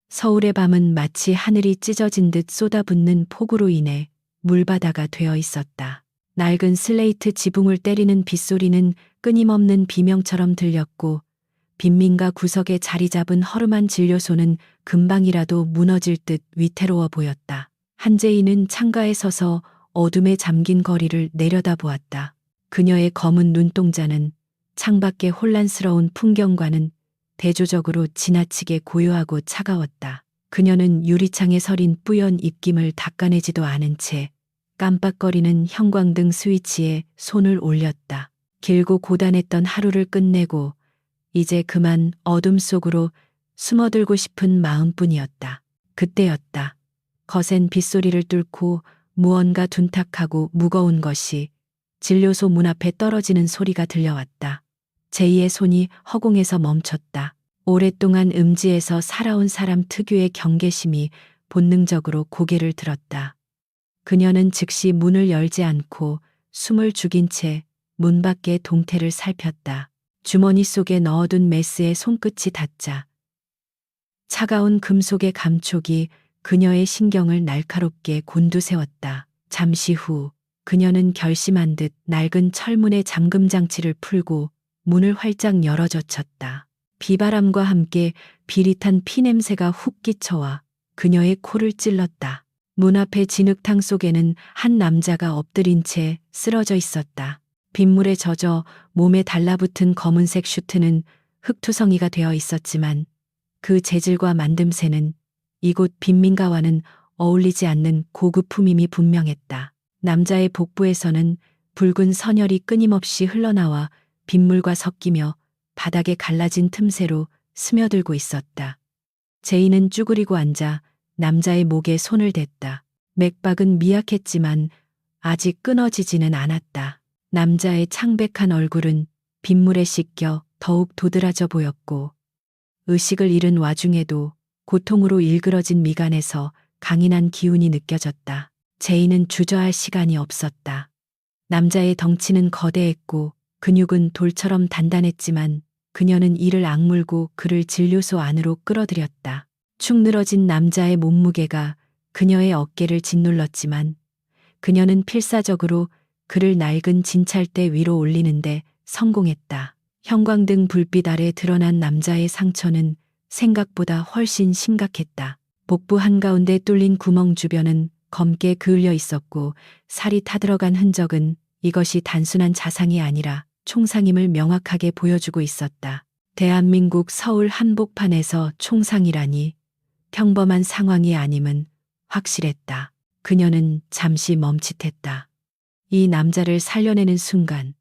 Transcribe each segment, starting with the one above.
서울의 밤은 마치 하늘이 찢어진 듯 쏟아붓는 폭우로 인해 물바다가 되어 있었다. 낡은 슬레이트 지붕을 때리는 빗소리는 끊임없는 비명처럼 들렸고 빈민가 구석에 자리 잡은 허름한 진료소는 금방이라도 무너질 듯 위태로워 보였다. 한재인은 창가에 서서 어둠에 잠긴 거리를 내려다보았다. 그녀의 검은 눈동자는 창밖의 혼란스러운 풍경과는 대조적으로 지나치게 고요하고 차가웠다. 그녀는 유리창에 서린 뿌연 입김을 닦아내지도 않은 채 깜빡거리는 형광등 스위치에 손을 올렸다. 길고 고단했던 하루를 끝내고 이제 그만 어둠 속으로 숨어들고 싶은 마음뿐이었다. 그때였다. 거센 빗소리를 뚫고 무언가 둔탁하고 무거운 것이 진료소 문 앞에 떨어지는 소리가 들려왔다. 제이의 손이 허공에서 멈췄다. 오랫동안 음지에서 살아온 사람 특유의 경계심이 본능적으로 고개를 들었다. 그녀는 즉시 문을 열지 않고 숨을 죽인 채 문 밖의 동태를 살폈다. 주머니 속에 넣어둔 메스의 손끝이 닿자 차가운 금속의 감촉이 그녀의 신경을 날카롭게 곤두세웠다. 잠시 후 그녀는 결심한 듯 낡은 철문의 잠금 장치를 풀고 문을 활짝 열어젖혔다. 비바람과 함께 비릿한 피냄새가 훅 끼쳐와 그녀의 코를 찔렀다. 문 앞의 진흙탕 속에는 한 남자가 엎드린 채 쓰러져 있었다. 빗물에 젖어 몸에 달라붙은 검은색 슈트는 흙투성이가 되어 있었지만 그 재질과 만듦새는 이곳 빈민가와는 어울리지 않는 고급품임이 분명했다. 남자의 복부에서는 붉은 선혈이 끊임없이 흘러나와 빗물과 섞이며 바닥에 갈라진 틈새로 스며들고 있었다. 제이는 쭈그리고 앉아 남자의 목에 손을 댔다. 맥박은 미약했지만 아직 끊어지지는 않았다. 남자의 창백한 얼굴은 빗물에 씻겨 더욱 도드라져 보였고 의식을 잃은 와중에도 고통으로 일그러진 미간에서 강인한 기운이 느껴졌다. 제이는 주저할 시간이 없었다. 남자의 덩치는 거대했고 근육은 돌처럼 단단했지만 그녀는 이를 악물고 그를 진료소 안으로 끌어들였다. 축 늘어진 남자의 몸무게가 그녀의 어깨를 짓눌렀지만 그녀는 필사적으로 그를 낡은 진찰대 위로 올리는데 성공했다. 형광등 불빛 아래 드러난 남자의 상처는 생각보다 훨씬 심각했다. 복부 한가운데 뚫린 구멍 주변은 검게 그을려 있었고 살이 타들어간 흔적은 이것이 단순한 자상이 아니라 총상임을 명확하게 보여주고 있었다. 대한민국 서울 한복판에서 총상이라니 평범한 상황이 아님은 확실했다. 그녀는 잠시 멈칫했다. 이 남자를 살려내는 순간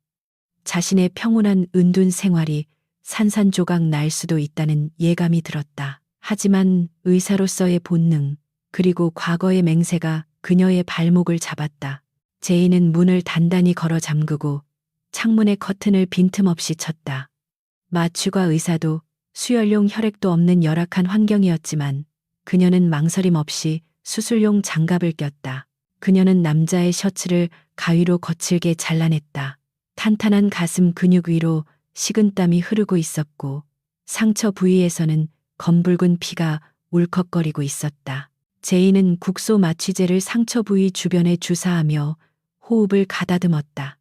자신의 평온한 은둔 생활이 산산조각 날 수도 있다는 예감이 들었다. 하지만 의사로서의 본능 그리고 과거의 맹세가 그녀의 발목을 잡았다. 제이는 문을 단단히 걸어 잠그고 창문의 커튼을 빈틈없이 쳤다. 마취과 의사도 수혈용 혈액도 없는 열악한 환경이었지만 그녀는 망설임 없이 수술용 장갑을 꼈다. 그녀는 남자의 셔츠를 가위로 거칠게 잘라냈다. 탄탄한 가슴 근육 위로 식은땀이 흐르고 있었고 상처 부위에서는 검붉은 피가 울컥거리고 있었다. 제이는 국소 마취제를 상처 부위 주변에 주사하며 호흡을 가다듬었다.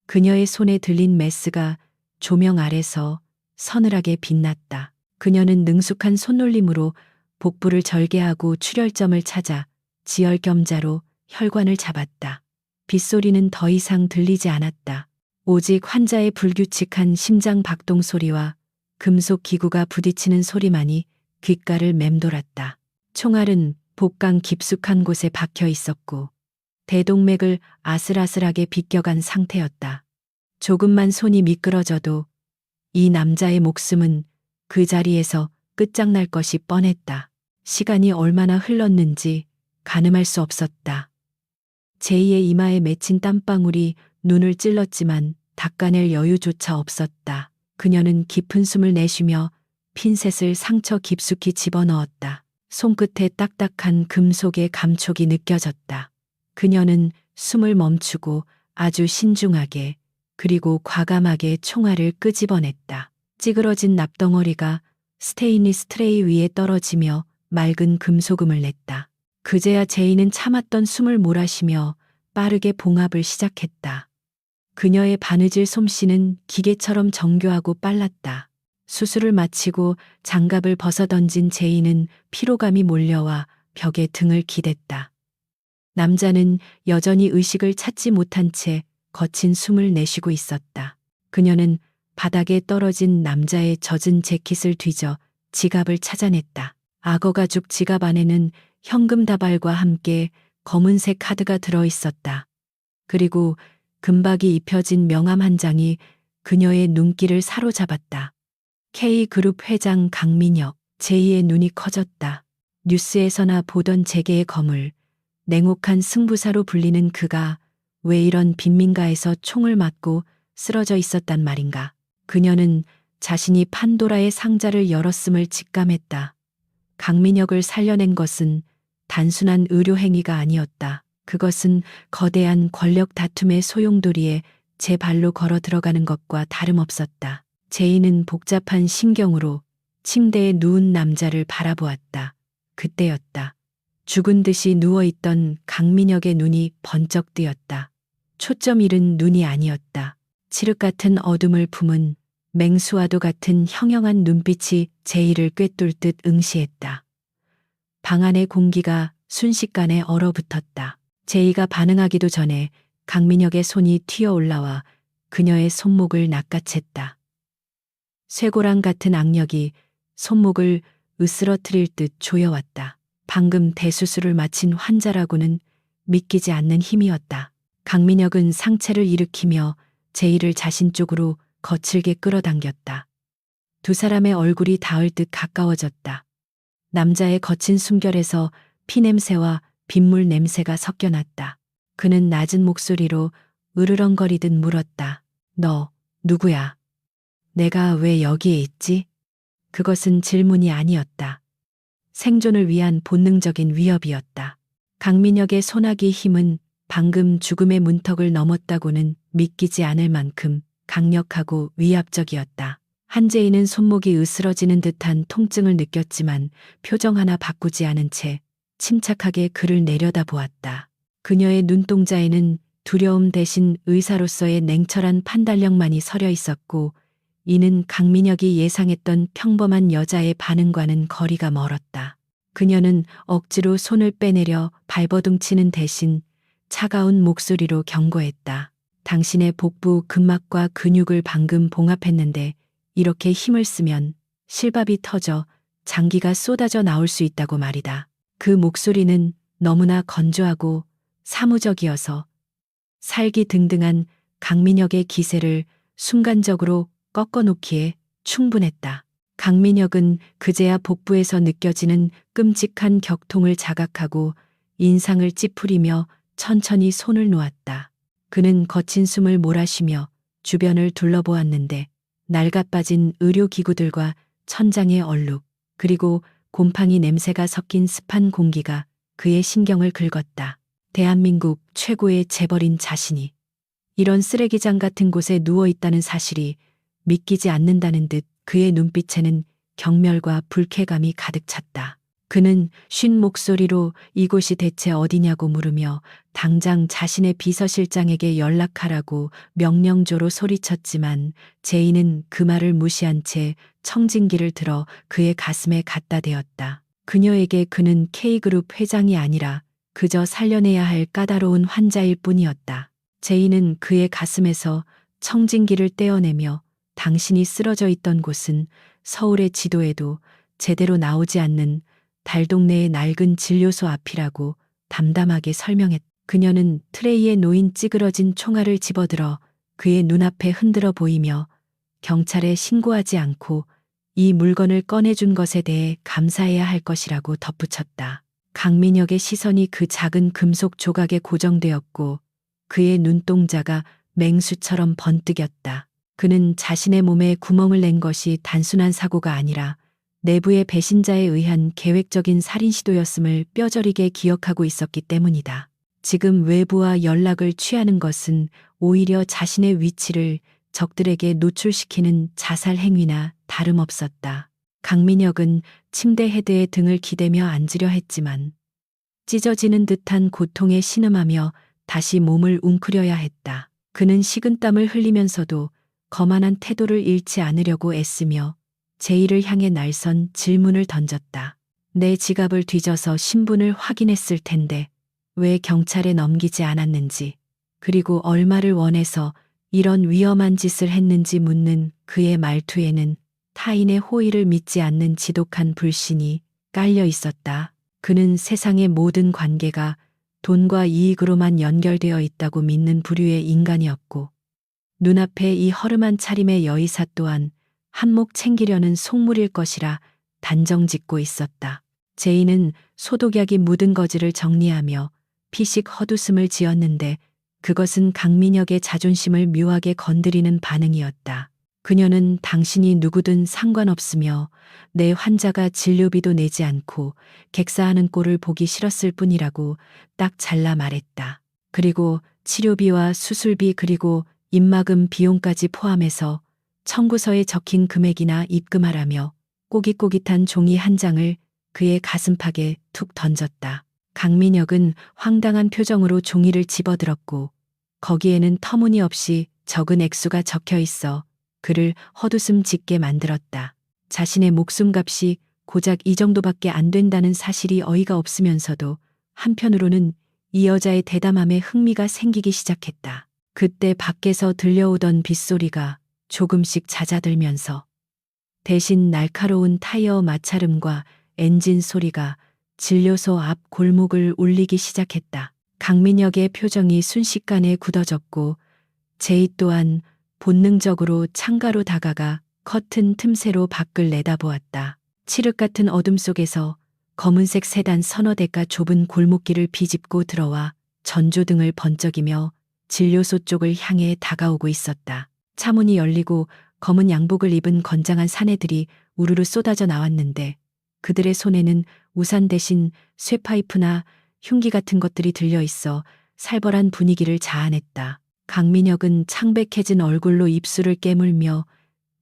그녀의 손에 들린 메스가 조명 아래서 서늘하게 빛났다. 그녀는 능숙한 손놀림으로 복부를 절개하고 출혈점을 찾아 지혈겸자로 혈관을 잡았다. 빗소리는 더 이상 들리지 않았다. 오직 환자의 불규칙한 심장 박동 소리와 금속 기구가 부딪히는 소리만이 귓가를 맴돌았다. 총알은 복강 깊숙한 곳에 박혀 있었고 대동맥을 아슬아슬하게 비껴간 상태였다. 조금만 손이 미끄러져도 이 남자의 목숨은 그 자리에서 끝장날 것이 뻔했다. 시간이 얼마나 흘렀는지 가늠할 수 없었다. 제이의 이마에 맺힌 땀방울이 눈을 찔렀지만 닦아낼 여유조차 없었다. 그녀는 깊은 숨을 내쉬며 핀셋을 상처 깊숙이 집어넣었다. 손끝에 딱딱한 금속의 감촉이 느껴졌다. 그녀는 숨을 멈추고 아주 신중하게 그리고 과감하게 총알을 끄집어냈다. 찌그러진 납덩어리가 스테인리스 트레이 위에 떨어지며 맑은 금소금을 냈다. 그제야 제이는 참았던 숨을 몰아쉬며 빠르게 봉합을 시작했다. 그녀의 바느질 솜씨는 기계처럼 정교하고 빨랐다. 수술을 마치고 장갑을 벗어던진 제이는 피로감이 몰려와 벽에 등을 기댔다. 남자는 여전히 의식을 찾지 못한 채 거친 숨을 내쉬고 있었다. 그녀는 바닥에 떨어진 남자의 젖은 재킷을 뒤져 지갑을 찾아냈다. 악어 가죽 지갑 안에는 현금 다발과 함께 검은색 카드가 들어 있었다. 그리고 금박이 입혀진 명함 한 장이 그녀의 눈길을 사로잡았다. K그룹 회장 강민혁. 제이의 눈이 커졌다. 뉴스에서나 보던 재계의 거물, 냉혹한 승부사로 불리는 그가 왜 이런 빈민가에서 총을 맞고 쓰러져 있었단 말인가. 그녀는 자신이 판도라의 상자를 열었음을 직감했다. 강민혁을 살려낸 것은 단순한 의료 행위가 아니었다. 그것은 거대한 권력 다툼의 소용돌이에 제 발로 걸어 들어가는 것과 다름없었다. 제이는 복잡한 심경으로 침대에 누운 남자를 바라보았다. 그때였다. 죽은 듯이 누워있던 강민혁의 눈이 번쩍 뜨였다. 초점 잃은 눈이 아니었다. 칠흑 같은 어둠을 품은 맹수와도 같은 형형한 눈빛이 제이를 꿰뚫듯 응시했다. 방 안의 공기가 순식간에 얼어붙었다. 제이가 반응하기도 전에 강민혁의 손이 튀어 올라와 그녀의 손목을 낚아챘다. 쇠고랑 같은 악력이 손목을 으스러뜨릴 듯 조여왔다. 방금 대수술을 마친 환자라고는 믿기지 않는 힘이었다. 강민혁은 상체를 일으키며 제이를 자신 쪽으로 거칠게 끌어당겼다. 두 사람의 얼굴이 닿을 듯 가까워졌다. 남자의 거친 숨결에서 피냄새와 빗물 냄새가 섞여났다. 그는 낮은 목소리로 으르렁거리듯 물었다. 너 누구야? 내가 왜 여기에 있지? 그것은 질문이 아니었다. 생존을 위한 본능적인 위협이었다. 강민혁의 소나기 힘은 방금 죽음의 문턱을 넘었다고는 믿기지 않을 만큼 강력하고 위압적이었다. 한재인은 손목이 으스러지는 듯한 통증을 느꼈지만 표정 하나 바꾸지 않은 채 침착하게 그를 내려다보았다. 그녀의 눈동자에는 두려움 대신 의사로서의 냉철한 판단력만이 서려 있었고, 이는 강민혁이 예상했던 평범한 여자의 반응과는 거리가 멀었다. 그녀는 억지로 손을 빼내려 발버둥치는 대신 차가운 목소리로 경고했다. 당신의 복부 근막과 근육을 방금 봉합했는데 이렇게 힘을 쓰면 실밥이 터져 장기가 쏟아져 나올 수 있다고 말이다. 그 목소리는 너무나 건조하고 사무적이어서 살기등등한 강민혁의 기세를 순간적으로 꺾어놓기에 충분했다. 강민혁은 그제야 복부에서 느껴지는 끔찍한 격통을 자각하고 인상을 찌푸리며 천천히 손을 놓았다. 그는 거친 숨을 몰아쉬며 주변을 둘러보았는데 낡아빠진 의료기구들과 천장의 얼룩, 그리고 곰팡이 냄새가 섞인 습한 공기가 그의 신경을 긁었다. 대한민국 최고의 재벌인 자신이 이런 쓰레기장 같은 곳에 누워있다는 사실이 믿기지 않는다는 듯 그의 눈빛에는 경멸과 불쾌감이 가득 찼다. 그는 쉰 목소리로 이곳이 대체 어디냐고 물으며 당장 자신의 비서실장에게 연락하라고 명령조로 소리쳤지만 제이는 그 말을 무시한 채 청진기를 들어 그의 가슴에 갖다 대었다. 그녀에게 그는 K그룹 회장이 아니라 그저 살려내야 할 까다로운 환자일 뿐이었다. 제이는 그의 가슴에서 청진기를 떼어내며 당신이 쓰러져 있던 곳은 서울의 지도에도 제대로 나오지 않는 달동네의 낡은 진료소 앞이라고 담담하게 설명했다. 그녀는 트레이에 놓인 찌그러진 총알을 집어들어 그의 눈앞에 흔들어 보이며 경찰에 신고하지 않고 이 물건을 꺼내준 것에 대해 감사해야 할 것이라고 덧붙였다. 강민혁의 시선이 그 작은 금속 조각에 고정되었고 그의 눈동자가 맹수처럼 번뜩였다. 그는 자신의 몸에 구멍을 낸 것이 단순한 사고가 아니라 내부의 배신자에 의한 계획적인 살인 시도였음을 뼈저리게 기억하고 있었기 때문이다. 지금 외부와 연락을 취하는 것은 오히려 자신의 위치를 적들에게 노출시키는 자살 행위나 다름없었다. 강민혁은 침대 헤드에 등을 기대며 앉으려 했지만 찢어지는 듯한 고통에 신음하며 다시 몸을 웅크려야 했다. 그는 식은땀을 흘리면서도 거만한 태도를 잃지 않으려고 애쓰며 제이를 향해 날선 질문을 던졌다. 내 지갑을 뒤져서 신분을 확인했을 텐데 왜 경찰에 넘기지 않았는지, 그리고 얼마를 원해서 이런 위험한 짓을 했는지 묻는 그의 말투에는 타인의 호의를 믿지 않는 지독한 불신이 깔려 있었다. 그는 세상의 모든 관계가 돈과 이익으로만 연결되어 있다고 믿는 부류의 인간이었고, 눈앞에 이 허름한 차림의 여의사 또한 한몫 챙기려는 속물일 것이라 단정짓고 있었다. 제이는 소독약이 묻은 거지를 정리하며 피식 헛웃음을 지었는데 그것은 강민혁의 자존심을 묘하게 건드리는 반응이었다. 그녀는 당신이 누구든 상관없으며 내 환자가 진료비도 내지 않고 객사하는 꼴을 보기 싫었을 뿐이라고 딱 잘라 말했다. 그리고 치료비와 수술비 그리고 입막음 비용까지 포함해서 청구서에 적힌 금액이나 입금하라며 꼬깃꼬깃한 종이 한 장을 그의 가슴팍에 툭 던졌다. 강민혁은 황당한 표정으로 종이를 집어들었고 거기에는 터무니없이 적은 액수가 적혀 있어 그를 헛웃음 짓게 만들었다. 자신의 목숨값이 고작 이 정도밖에 안 된다는 사실이 어이가 없으면서도 한편으로는 이 여자의 대담함에 흥미가 생기기 시작했다. 그때 밖에서 들려오던 빗소리가 조금씩 잦아들면서 대신 날카로운 타이어 마찰음과 엔진 소리가 진료소 앞 골목을 울리기 시작했다. 강민혁의 표정이 순식간에 굳어졌고 제이 또한 본능적으로 창가로 다가가 커튼 틈새로 밖을 내다보았다. 칠흑 같은 어둠 속에서 검은색 세단 서너 대가 좁은 골목길을 비집고 들어와 전조등을 번쩍이며 진료소 쪽을 향해 다가오고 있었다. 차문이 열리고 검은 양복을 입은 건장한 사내들이 우르르 쏟아져 나왔는데 그들의 손에는 우산 대신 쇠파이프나 흉기 같은 것들이 들려 있어 살벌한 분위기를 자아냈다. 강민혁은 창백해진 얼굴로 입술을 깨물며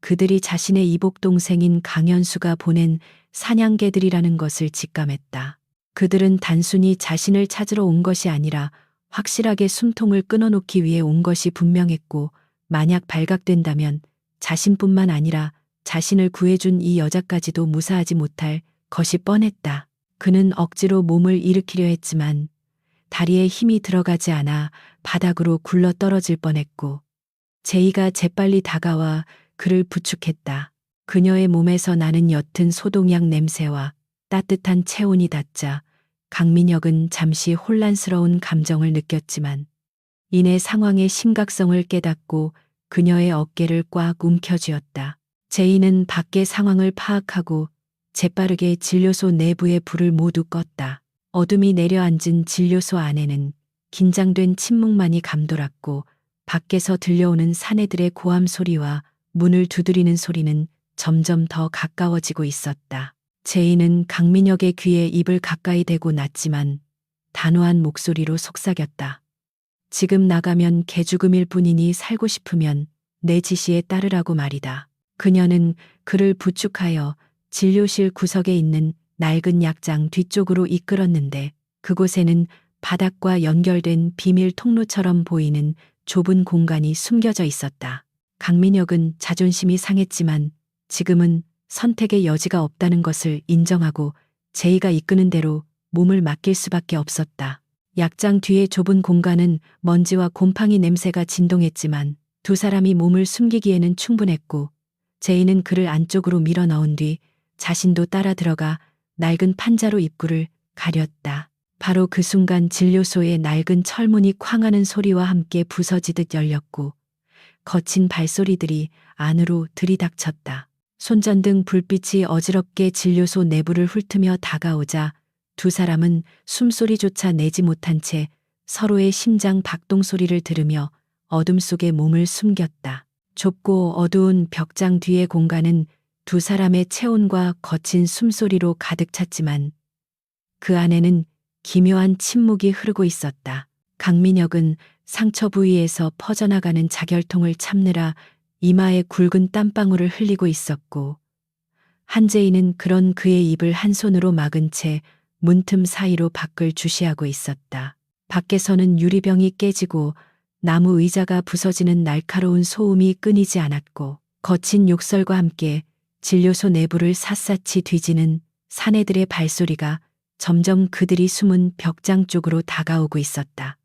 그들이 자신의 이복 동생인 강현수가 보낸 사냥개들이라는 것을 직감했다. 그들은 단순히 자신을 찾으러 온 것이 아니라 확실하게 숨통을 끊어놓기 위해 온 것이 분명했고, 만약 발각된다면 자신뿐만 아니라 자신을 구해준 이 여자까지도 무사하지 못할 것이 뻔했다. 그는 억지로 몸을 일으키려 했지만 다리에 힘이 들어가지 않아 바닥으로 굴러 떨어질 뻔했고, 제이가 재빨리 다가와 그를 부축했다. 그녀의 몸에서 나는 옅은 소독약 냄새와 따뜻한 체온이 닿자 강민혁은 잠시 혼란스러운 감정을 느꼈지만 이내 상황의 심각성을 깨닫고 그녀의 어깨를 꽉 움켜쥐었다. 제이는 밖의 상황을 파악하고 재빠르게 진료소 내부의 불을 모두 껐다. 어둠이 내려앉은 진료소 안에는 긴장된 침묵만이 감돌았고 밖에서 들려오는 사내들의 고함 소리와 문을 두드리는 소리는 점점 더 가까워지고 있었다. 제이는 강민혁의 귀에 입을 가까이 대고 낳지만 단호한 목소리로 속삭였다. 지금 나가면 개죽음일 뿐이니 살고 싶으면 내 지시에 따르라고 말이다. 그녀는 그를 부축하여 진료실 구석에 있는 낡은 약장 뒤쪽으로 이끌었는데 그곳에는 바닥과 연결된 비밀 통로처럼 보이는 좁은 공간이 숨겨져 있었다. 강민혁은 자존심이 상했지만 지금은 선택의 여지가 없다는 것을 인정하고 제이가 이끄는 대로 몸을 맡길 수밖에 없었다. 약장 뒤의 좁은 공간은 먼지와 곰팡이 냄새가 진동했지만 두 사람이 몸을 숨기기에는 충분했고 제이는 그를 안쪽으로 밀어 넣은 뒤 자신도 따라 들어가 낡은 판자로 입구를 가렸다. 바로 그 순간 진료소의 낡은 철문이 쾅 하는 소리와 함께 부서지듯 열렸고 거친 발소리들이 안으로 들이닥쳤다. 손전등 불빛이 어지럽게 진료소 내부를 훑으며 다가오자 두 사람은 숨소리조차 내지 못한 채 서로의 심장 박동 소리를 들으며 어둠 속에 몸을 숨겼다. 좁고 어두운 벽장 뒤의 공간은 두 사람의 체온과 거친 숨소리로 가득 찼지만 그 안에는 기묘한 침묵이 흐르고 있었다. 강민혁은 상처 부위에서 퍼져나가는 자결통을 참느라 이마에 굵은 땀방울을 흘리고 있었고 한재인은 그런 그의 입을 한 손으로 막은 채 문틈 사이로 밖을 주시하고 있었다. 밖에서는 유리병이 깨지고 나무 의자가 부서지는 날카로운 소음이 끊이지 않았고 거친 욕설과 함께 진료소 내부를 샅샅이 뒤지는 사내들의 발소리가 점점 그들이 숨은 벽장 쪽으로 다가오고 있었다.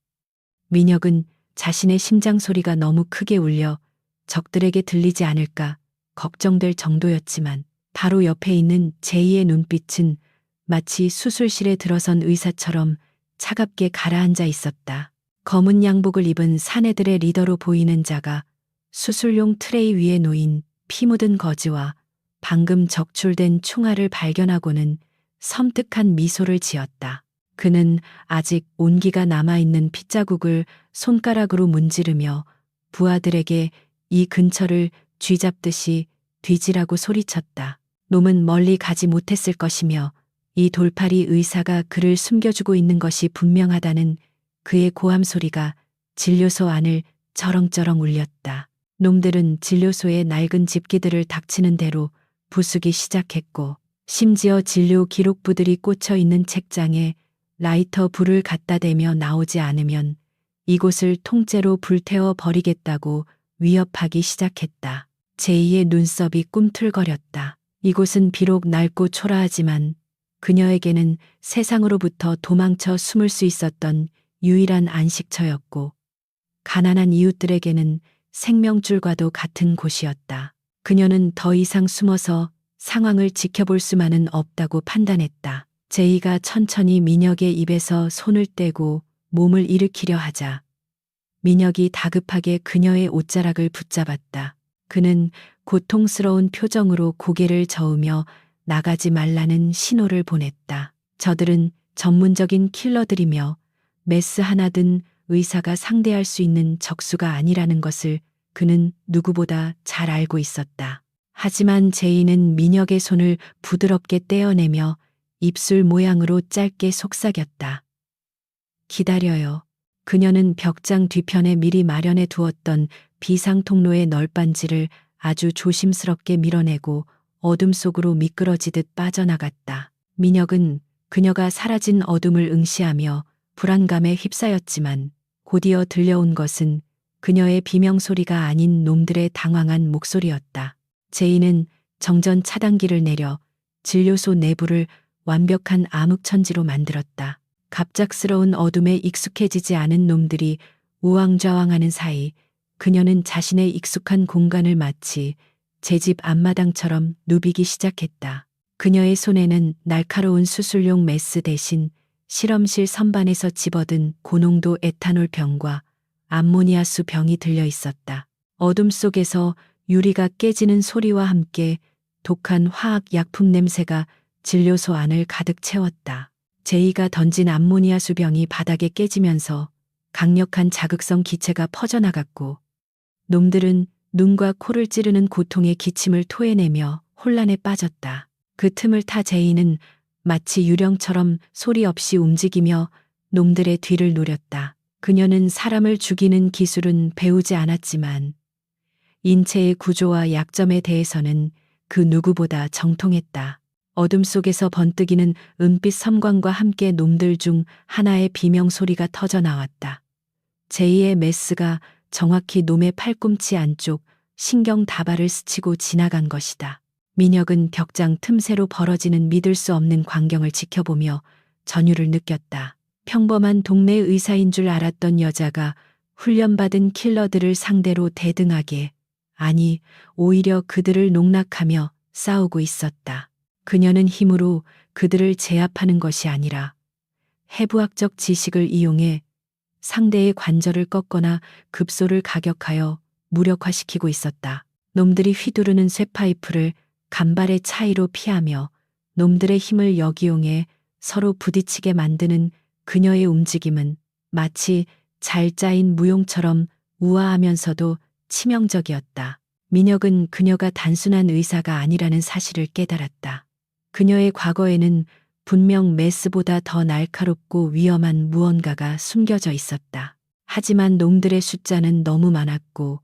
민혁은 자신의 심장 소리가 너무 크게 울려 적들에게 들리지 않을까 걱정될 정도였지만 바로 옆에 있는 제이의 눈빛은 마치 수술실에 들어선 의사처럼 차갑게 가라앉아 있었다. 검은 양복을 입은 사내들의 리더로 보이는 자가 수술용 트레이 위에 놓인 피 묻은 거즈와 방금 적출된 총알을 발견하고는 섬뜩한 미소를 지었다. 그는 아직 온기가 남아있는 핏자국을 손가락으로 문지르며 부하들에게 이 근처를 쥐잡듯이 뒤지라고 소리쳤다. 놈은 멀리 가지 못했을 것이며 이 돌팔이 의사가 그를 숨겨주고 있는 것이 분명하다는 그의 고함 소리가 진료소 안을 저렁저렁 울렸다. 놈들은 진료소의 낡은 집기들을 닥치는 대로 부수기 시작했고 심지어 진료 기록부들이 꽂혀 있는 책장에 라이터 불을 갖다 대며 나오지 않으면 이곳을 통째로 불태워 버리겠다고 위협하기 시작했다. 제이의 눈썹이 꿈틀거렸다. 이곳은 비록 낡고 초라하지만 그녀에게는 세상으로부터 도망쳐 숨을 수 있었던 유일한 안식처였고 가난한 이웃들에게는 생명줄과도 같은 곳이었다. 그녀는 더 이상 숨어서 상황을 지켜볼 수만은 없다고 판단했다. 제이가 천천히 민혁의 입에서 손을 떼고 몸을 일으키려 하자 민혁이 다급하게 그녀의 옷자락을 붙잡았다. 그는 고통스러운 표정으로 고개를 저으며 나가지 말라는 신호를 보냈다. 저들은 전문적인 킬러들이며 메스 하나 든 의사가 상대할 수 있는 적수가 아니라는 것을 그는 누구보다 잘 알고 있었다. 하지만 제이는 민혁의 손을 부드럽게 떼어내며 입술 모양으로 짧게 속삭였다. 기다려요. 그녀는 벽장 뒤편에 미리 마련해 두었던 비상 통로의 널빤지를 아주 조심스럽게 밀어내고 어둠 속으로 미끄러지듯 빠져나갔다. 민혁은 그녀가 사라진 어둠을 응시하며 불안감에 휩싸였지만 곧이어 들려온 것은 그녀의 비명소리가 아닌 놈들의 당황한 목소리였다. 제이는 정전 차단기를 내려 진료소 내부를 완벽한 암흑천지로 만들었다. 갑작스러운 어둠에 익숙해지지 않은 놈들이 우왕좌왕하는 사이 그녀는 자신의 익숙한 공간을 마치 제 집 앞마당처럼 누비기 시작했다. 그녀의 손에는 날카로운 수술용 메스 대신 실험실 선반에서 집어든 고농도 에탄올 병과 암모니아수 병이 들려 있었다. 어둠 속에서 유리가 깨지는 소리와 함께 독한 화학 약품 냄새가 진료소 안을 가득 채웠다. 제이가 던진 암모니아수 병이 바닥에 깨지면서 강력한 자극성 기체가 퍼져나갔고 놈들은 눈과 코를 찌르는 고통의 기침을 토해내며 혼란에 빠졌다. 그 틈을 타 제이는 마치 유령처럼 소리 없이 움직이며 놈들의 뒤를 노렸다. 그녀는 사람을 죽이는 기술은 배우지 않았지만 인체의 구조와 약점에 대해서는 그 누구보다 정통했다. 어둠 속에서 번뜩이는 은빛 섬광과 함께 놈들 중 하나의 비명 소리가 터져 나왔다. 제이의 메스가 정확히 놈의 팔꿈치 안쪽 신경 다발을 스치고 지나간 것이다. 민혁은 벽장 틈새로 벌어지는 믿을 수 없는 광경을 지켜보며 전율을 느꼈다. 평범한 동네 의사인 줄 알았던 여자가 훈련받은 킬러들을 상대로 대등하게, 아니 오히려 그들을 농락하며 싸우고 있었다. 그녀는 힘으로 그들을 제압하는 것이 아니라 해부학적 지식을 이용해 상대의 관절을 꺾거나 급소를 가격하여 무력화시키고 있었다. 놈들이 휘두르는 쇠파이프를 간발의 차이로 피하며 놈들의 힘을 역이용해 서로 부딪히게 만드는 그녀의 움직임은 마치 잘 짜인 무용처럼 우아하면서도 치명적이었다. 민혁은 그녀가 단순한 의사가 아니라는 사실을 깨달았다. 그녀의 과거에는 분명 메스보다 더 날카롭고 위험한 무언가가 숨겨져 있었다. 하지만 놈들의 숫자는 너무 많았고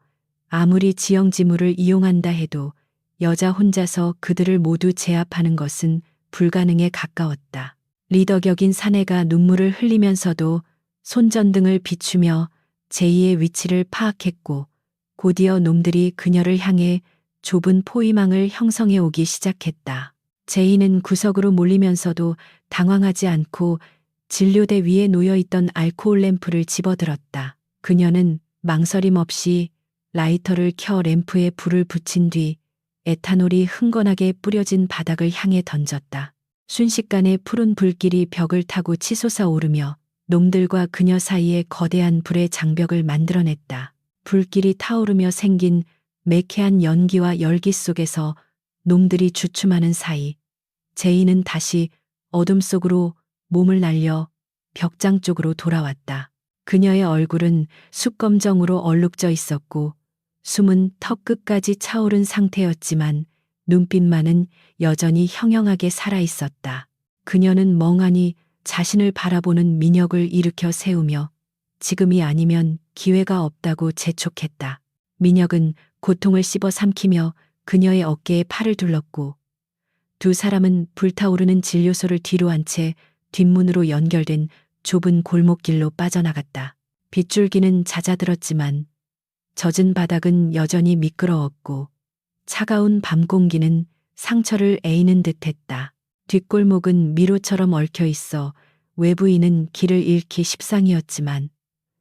아무리 지형지물을 이용한다 해도 여자 혼자서 그들을 모두 제압하는 것은 불가능에 가까웠다. 리더 격인 사내가 눈물을 흘리면서도 손전등을 비추며 제이의 위치를 파악했고 곧이어 놈들이 그녀를 향해 좁은 포위망을 형성해 오기 시작했다. 제이는 구석으로 몰리면서도 당황하지 않고 진료대 위에 놓여있던 알코올 램프를 집어들었다. 그녀는 망설임 없이 라이터를 켜 램프에 불을 붙인 뒤 에탄올이 흥건하게 뿌려진 바닥을 향해 던졌다. 순식간에 푸른 불길이 벽을 타고 치솟아 오르며 놈들과 그녀 사이에 거대한 불의 장벽을 만들어냈다. 불길이 타오르며 생긴 매캐한 연기와 열기 속에서 놈들이 주춤하는 사이 제이는 다시 어둠 속으로 몸을 날려 벽장 쪽으로 돌아왔다. 그녀의 얼굴은 숯검정으로 얼룩져 있었고 숨은 턱 끝까지 차오른 상태였지만 눈빛만은 여전히 형형하게 살아있었다. 그녀는 멍하니 자신을 바라보는 민혁을 일으켜 세우며 지금이 아니면 기회가 없다고 재촉했다. 민혁은 고통을 씹어 삼키며 그녀의 어깨에 팔을 둘렀고 두 사람은 불타오르는 진료소를 뒤로 한 채 뒷문으로 연결된 좁은 골목길로 빠져나갔다. 빗줄기는 잦아들었지만 젖은 바닥은 여전히 미끄러웠고 차가운 밤 공기는 상처를 에이는 듯했다. 뒷골목은 미로처럼 얽혀 있어 외부인은 길을 잃기 십상이었지만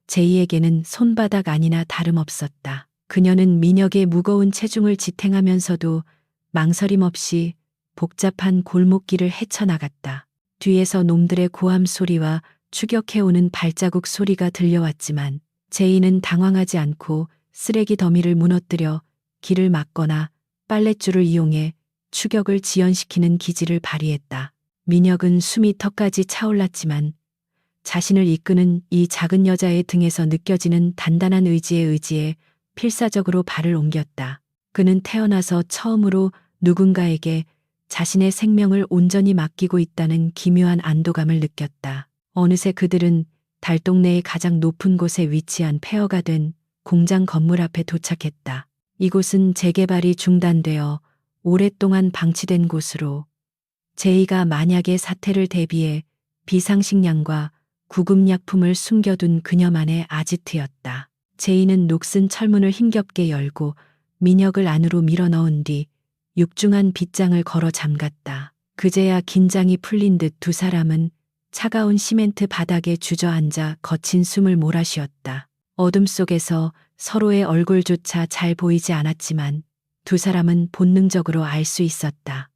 제이에게는 손바닥 안이나 다름없었다. 그녀는 민혁의 무거운 체중을 지탱하면서도 망설임 없이 복잡한 골목길을 헤쳐나갔다. 뒤에서 놈들의 고함 소리와 추격해오는 발자국 소리가 들려왔지만 제이는 당황하지 않고 쓰레기 더미를 무너뜨려 길을 막거나 빨랫줄을 이용해 추격을 지연시키는 기지를 발휘했다. 민혁은 숨이 턱까지 차올랐지만 자신을 이끄는 이 작은 여자의 등에서 느껴지는 단단한 의지에 필사적으로 발을 옮겼다. 그는 태어나서 처음으로 누군가에게 자신의 생명을 온전히 맡기고 있다는 기묘한 안도감을 느꼈다. 어느새 그들은 달동네의 가장 높은 곳에 위치한 폐허가 된 공장 건물 앞에 도착했다. 이곳은 재개발이 중단되어 오랫동안 방치된 곳으로 제이가 만약의 사태를 대비해 비상식량과 구급약품을 숨겨둔 그녀만의 아지트였다. 제이는 녹슨 철문을 힘겹게 열고 민혁을 안으로 밀어넣은 뒤 육중한 빗장을 걸어 잠갔다. 그제야 긴장이 풀린 듯 두 사람은 차가운 시멘트 바닥에 주저앉아 거친 숨을 몰아쉬었다. 어둠 속에서 서로의 얼굴조차 잘 보이지 않았지만 두 사람은 본능적으로 알 수 있었다.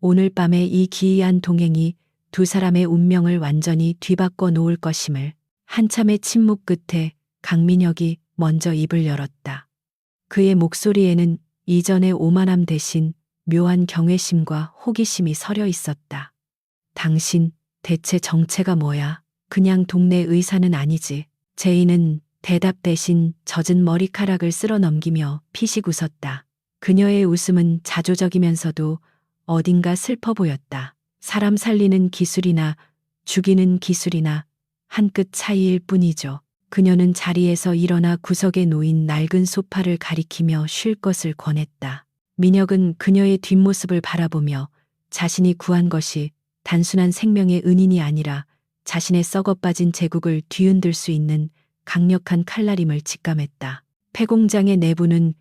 오늘 밤의 이 기이한 동행이 두 사람의 운명을 완전히 뒤바꿔 놓을 것임을. 한참의 침묵 끝에 강민혁이 먼저 입을 열었다. 그의 목소리에는 이전의 오만함 대신 묘한 경외심과 호기심이 서려 있었다. 당신 대체 정체가 뭐야? 그냥 동네 의사는 아니지. 제이는 대답 대신 젖은 머리카락을 쓸어 넘기며 피식 웃었다. 그녀의 웃음은 자조적이면서도 어딘가 슬퍼 보였다. 사람 살리는 기술이나 죽이는 기술이나 한 끗 차이일 뿐이죠. 그녀는 자리에서 일어나 구석에 놓인 낡은 소파를 가리키며 쉴 것을 권했다. 민혁은 그녀의 뒷모습을 바라보며 자신이 구한 것이 단순한 생명의 은인이 아니라 자신의 썩어빠진 제국을 뒤흔들 수 있는 강력한 칼날임을 직감했다. 폐공장의 내부는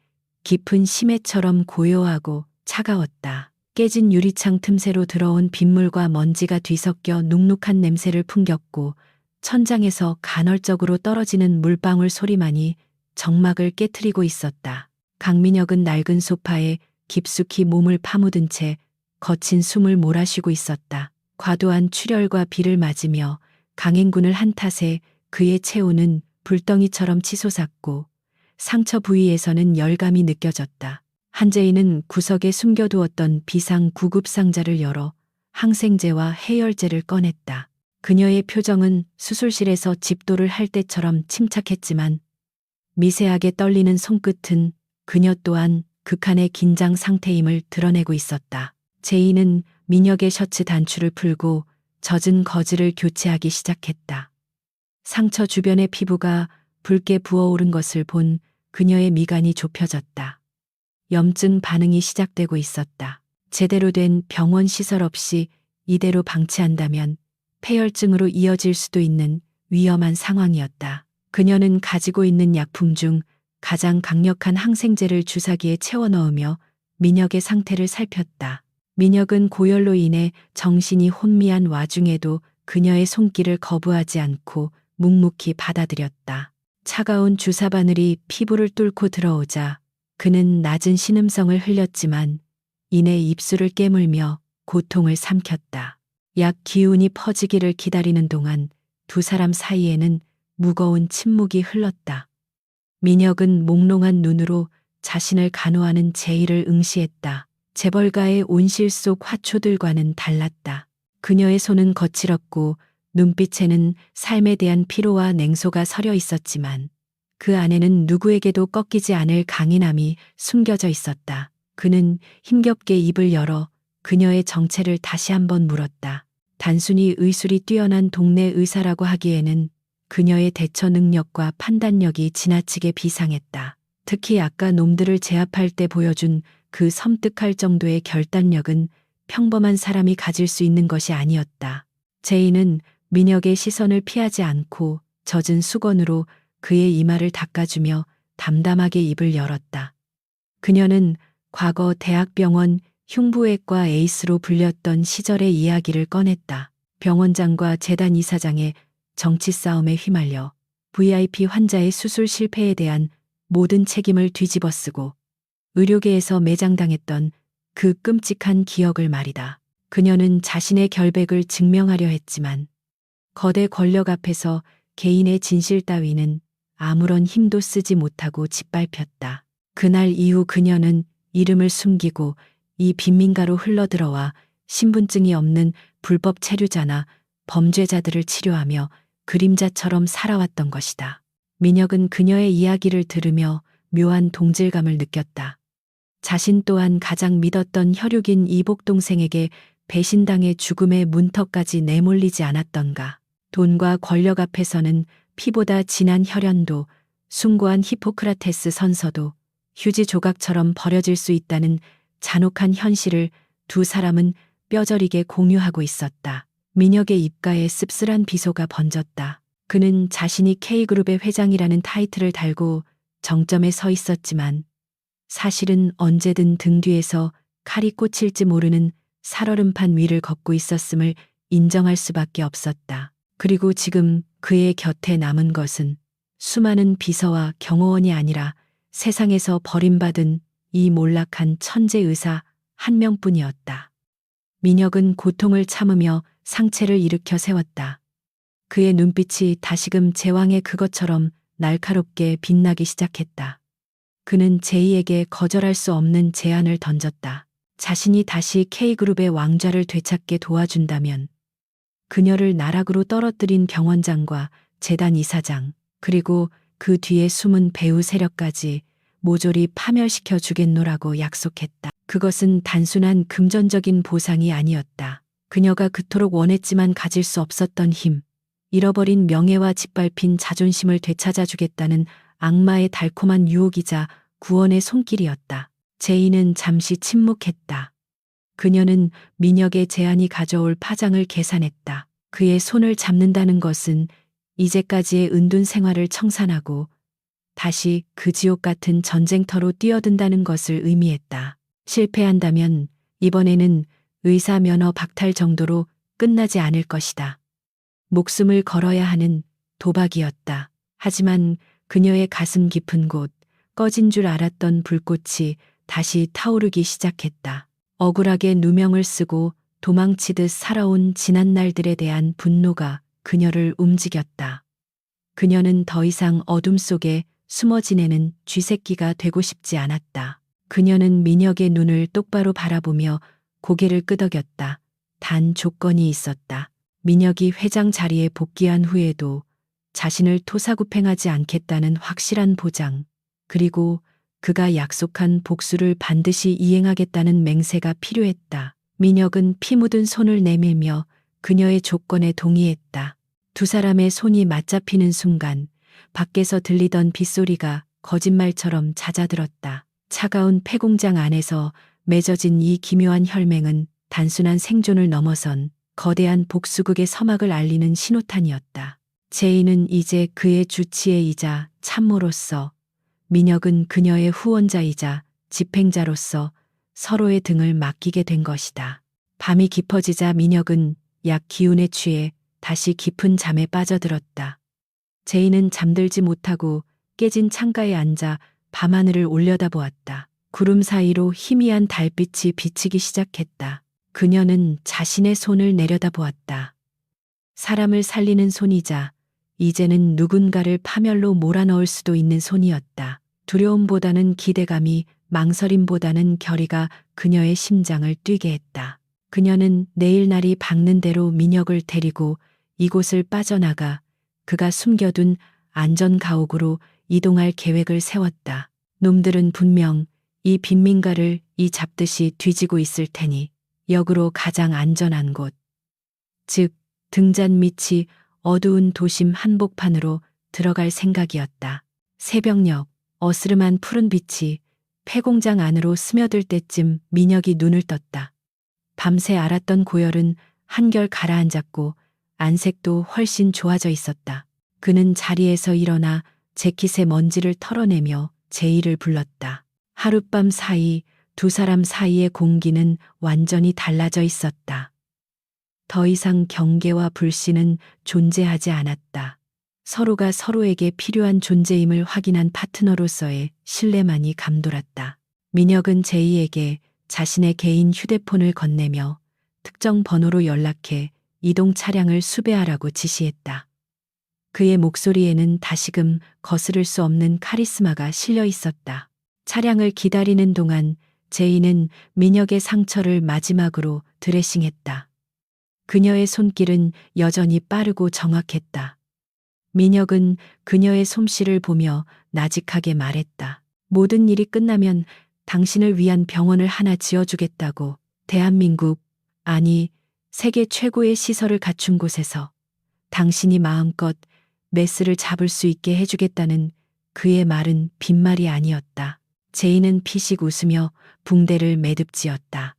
깊은 심해처럼 고요하고 차가웠다. 깨진 유리창 틈새로 들어온 빗물과 먼지가 뒤섞여 눅눅한 냄새를 풍겼고 천장에서 간헐적으로 떨어지는 물방울 소리만이 정막을 깨트리고 있었다. 강민혁은 낡은 소파에 깊숙이 몸을 파묻은 채 거친 숨을 몰아쉬고 있었다. 과도한 출혈과 비를 맞으며 강행군을 한 탓에 그의 체온은 불덩이처럼 치솟았고 상처 부위에서는 열감이 느껴졌다. 한재인은 구석에 숨겨두었던 비상 구급 상자를 열어 항생제와 해열제를 꺼냈다. 그녀의 표정은 수술실에서 집도를 할 때처럼 침착했지만 미세하게 떨리는 손끝은 그녀 또한 극한의 긴장 상태임을 드러내고 있었다. 제이는 민혁의 셔츠 단추를 풀고 젖은 거즈를 교체하기 시작했다. 상처 주변의 피부가 붉게 부어오른 것을 본 그녀의 미간이 좁혀졌다. 염증 반응이 시작되고 있었다. 제대로 된 병원 시설 없이 이대로 방치한다면 폐혈증으로 이어질 수도 있는 위험한 상황이었다. 그녀는 가지고 있는 약품 중 가장 강력한 항생제를 주사기에 채워 넣으며 민혁의 상태를 살폈다. 민혁은 고열로 인해 정신이 혼미한 와중에도 그녀의 손길을 거부하지 않고 묵묵히 받아들였다. 차가운 주사 바늘이 피부를 뚫고 들어오자 그는 낮은 신음성을 흘렸지만 이내 입술을 깨물며 고통을 삼켰다. 약 기운이 퍼지기를 기다리는 동안 두 사람 사이에는 무거운 침묵이 흘렀다. 민혁은 몽롱한 눈으로 자신을 간호하는 제이를 응시했다. 재벌가의 온실 속 화초들과는 달랐다. 그녀의 손은 거칠었고 눈빛에는 삶에 대한 피로와 냉소가 서려 있었지만 그 안에는 누구에게도 꺾이지 않을 강인함이 숨겨져 있었다. 그는 힘겹게 입을 열어 그녀의 정체를 다시 한번 물었다. 단순히 의술이 뛰어난 동네 의사라고 하기에는 그녀의 대처 능력과 판단력이 지나치게 비상했다. 특히 아까 놈들을 제압할 때 보여준 그 섬뜩할 정도의 결단력은 평범한 사람이 가질 수 있는 것이 아니었다. 제이는 민혁의 시선을 피하지 않고 젖은 수건으로 그의 이마를 닦아주며 담담하게 입을 열었다. 그녀는 과거 대학병원 흉부외과 에이스로 불렸던 시절의 이야기를 꺼냈다. 병원장과 재단 이사장의 정치 싸움에 휘말려 VIP 환자의 수술 실패에 대한 모든 책임을 뒤집어쓰고 의료계에서 매장당했던 그 끔찍한 기억을 말이다. 그녀는 자신의 결백을 증명하려 했지만 거대 권력 앞에서 개인의 진실 따위는 아무런 힘도 쓰지 못하고 짓밟혔다. 그날 이후 그녀는 이름을 숨기고 이 빈민가로 흘러들어와 신분증이 없는 불법 체류자나 범죄자들을 치료하며 그림자처럼 살아왔던 것이다. 민혁은 그녀의 이야기를 들으며 묘한 동질감을 느꼈다. 자신 또한 가장 믿었던 혈육인 이복 동생에게 배신당해 죽음의 문턱까지 내몰리지 않았던가. 돈과 권력 앞에서는 피보다 진한 혈연도, 숭고한 히포크라테스 선서도 휴지 조각처럼 버려질 수 있다는 잔혹한 현실을 두 사람은 뼈저리게 공유하고 있었다. 민혁의 입가에 씁쓸한 비소가 번졌다. 그는 자신이 K그룹의 회장이라는 타이틀을 달고 정점에 서 있었지만 사실은 언제든 등 뒤에서 칼이 꽂힐지 모르는 살얼음판 위를 걷고 있었음을 인정할 수밖에 없었다. 그리고 지금 그의 곁에 남은 것은 수많은 비서와 경호원이 아니라 세상에서 버림받은 이 몰락한 천재 의사 한 명뿐이었다. 민혁은 고통을 참으며 상체를 일으켜 세웠다. 그의 눈빛이 다시금 제왕의 그것처럼 날카롭게 빛나기 시작했다. 그는 제이에게 거절할 수 없는 제안을 던졌다. 자신이 다시 K그룹의 왕좌를 되찾게 도와준다면 그녀를 나락으로 떨어뜨린 병원장과 재단 이사장, 그리고 그 뒤에 숨은 배우 세력까지 모조리 파멸시켜 주겠노라고 약속했다. 그것은 단순한 금전적인 보상이 아니었다. 그녀가 그토록 원했지만 가질 수 없었던 힘, 잃어버린 명예와 짓밟힌 자존심을 되찾아 주겠다는 악마의 달콤한 유혹이자 구원의 손길이었다. 제이는 잠시 침묵했다. 그녀는 민혁의 제안이 가져올 파장을 계산했다. 그의 손을 잡는다는 것은 이제까지의 은둔 생활을 청산하고 다시 그 지옥 같은 전쟁터로 뛰어든다는 것을 의미했다. 실패한다면 이번에는 의사 면허 박탈 정도로 끝나지 않을 것이다. 목숨을 걸어야 하는 도박이었다. 하지만 그녀의 가슴 깊은 곳, 꺼진 줄 알았던 불꽃이 다시 타오르기 시작했다. 억울하게 누명을 쓰고 도망치듯 살아온 지난 날들에 대한 분노가 그녀를 움직였다. 그녀는 더 이상 어둠 속에 숨어 지내는 쥐새끼가 되고 싶지 않았다. 그녀는 민혁의 눈을 똑바로 바라보며 고개를 끄덕였다. 단 조건이 있었다. 민혁이 회장 자리에 복귀한 후에도 자신을 토사구팽하지 않겠다는 확실한 보장, 그리고 그가 약속한 복수를 반드시 이행하겠다는 맹세가 필요했다. 민혁은 피 묻은 손을 내밀며 그녀의 조건에 동의했다. 두 사람의 손이 맞잡히는 순간 밖에서 들리던 빗소리가 거짓말처럼 잦아들었다. 차가운 폐공장 안에서 맺어진 이 기묘한 혈맹은 단순한 생존을 넘어선 거대한 복수극의 서막을 알리는 신호탄이었다. 제인은 이제 그의 주치의이자 참모로서, 민혁은 그녀의 후원자이자 집행자로서 서로의 등을 맡기게 된 것이다. 밤이 깊어지자 민혁은 약 기운에 취해 다시 깊은 잠에 빠져들었다. 제인은 잠들지 못하고 깨진 창가에 앉아 밤하늘을 올려다보았다. 구름 사이로 희미한 달빛이 비치기 시작했다. 그녀는 자신의 손을 내려다보았다. 사람을 살리는 손이자 이제는 누군가를 파멸로 몰아넣을 수도 있는 손이었다. 두려움보다는 기대감이, 망설임보다는 결의가 그녀의 심장을 뛰게 했다. 그녀는 내일 날이 밝는 대로 민혁을 데리고 이곳을 빠져나가 그가 숨겨둔 안전 가옥으로 이동할 계획을 세웠다. 놈들은 분명 이 빈민가를 이 잡듯이 뒤지고 있을 테니 역으로 가장 안전한 곳, 즉 등잔 밑이 어두운 도심 한복판으로 들어갈 생각이었다. 새벽녘 어스름한 푸른 빛이 폐공장 안으로 스며들 때쯤 민혁이 눈을 떴다. 밤새 앓았던 고열은 한결 가라앉았고 안색도 훨씬 좋아져 있었다. 그는 자리에서 일어나 재킷의 먼지를 털어내며 제이를 불렀다. 하룻밤 사이 두 사람 사이의 공기는 완전히 달라져 있었다. 더 이상 경계와 불신은 존재하지 않았다. 서로가 서로에게 필요한 존재임을 확인한 파트너로서의 신뢰만이 감돌았다. 민혁은 제이에게 자신의 개인 휴대폰을 건네며 특정 번호로 연락해 이동 차량을 수배하라고 지시했다. 그의 목소리에는 다시금 거스를 수 없는 카리스마가 실려 있었다. 차량을 기다리는 동안 제이는 민혁의 상처를 마지막으로 드레싱했다. 그녀의 손길은 여전히 빠르고 정확했다. 민혁은 그녀의 솜씨를 보며 나직하게 말했다. 모든 일이 끝나면 당신을 위한 병원을 하나 지어주겠다고. 대한민국, 아니 세계 최고의 시설을 갖춘 곳에서 당신이 마음껏 메스를 잡을 수 있게 해주겠다는 그의 말은 빈말이 아니었다. 제이는 피식 웃으며 붕대를 매듭지었다.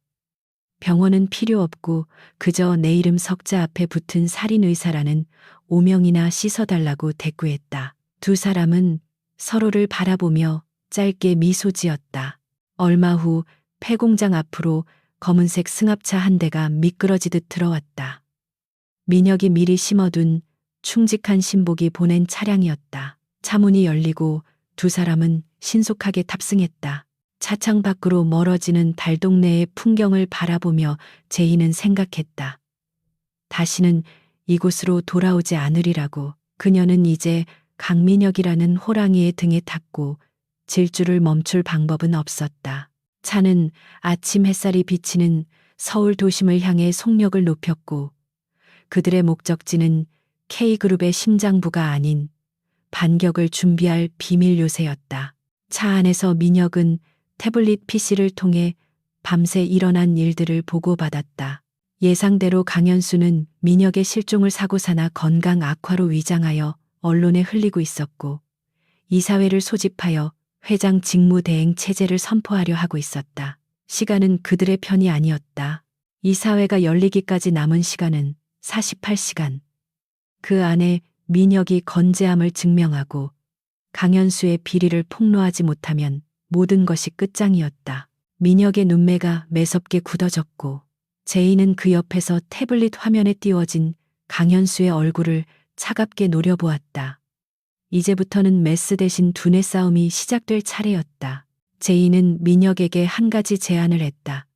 병원은 필요 없고 그저 내 이름 석자 앞에 붙은 살인의사라는 오명이나 씻어달라고 대꾸했다. 두 사람은 서로를 바라보며 짧게 미소 지었다. 얼마 후 폐공장 앞으로 검은색 승합차 한 대가 미끄러지듯 들어왔다. 민혁이 미리 심어둔 충직한 신복이 보낸 차량이었다. 차문이 열리고 두 사람은 신속하게 탑승했다. 차창 밖으로 멀어지는 달동네의 풍경을 바라보며 제이는 생각했다. 다시는 이곳으로 돌아오지 않으리라고. 그녀는 이제 강민혁이라는 호랑이의 등에 탔고 질주를 멈출 방법은 없었다. 차는 아침 햇살이 비치는 서울 도심을 향해 속력을 높였고 그들의 목적지는 K그룹의 심장부가 아닌 반격을 준비할 비밀 요새였다. 차 안에서 민혁은 태블릿 PC를 통해 밤새 일어난 일들을 보고받았다. 예상대로 강현수는 민혁의 실종을 사고사나 건강 악화로 위장하여 언론에 흘리고 있었고 이사회를 소집하여 회장 직무대행 체제를 선포하려 하고 있었다. 시간은 그들의 편이 아니었다. 이사회가 열리기까지 남은 시간은 48시간. 그 안에 민혁이 건재함을 증명하고 강현수의 비리를 폭로하지 못하면 모든 것이 끝장이었다. 민혁의 눈매가 매섭게 굳어졌고 제이는 그 옆에서 태블릿 화면에 띄워진 강현수의 얼굴을 차갑게 노려보았다. 이제부터는 메스 대신 두뇌 싸움이 시작될 차례였다. 제이는 민혁에게 한 가지 제안을 했다.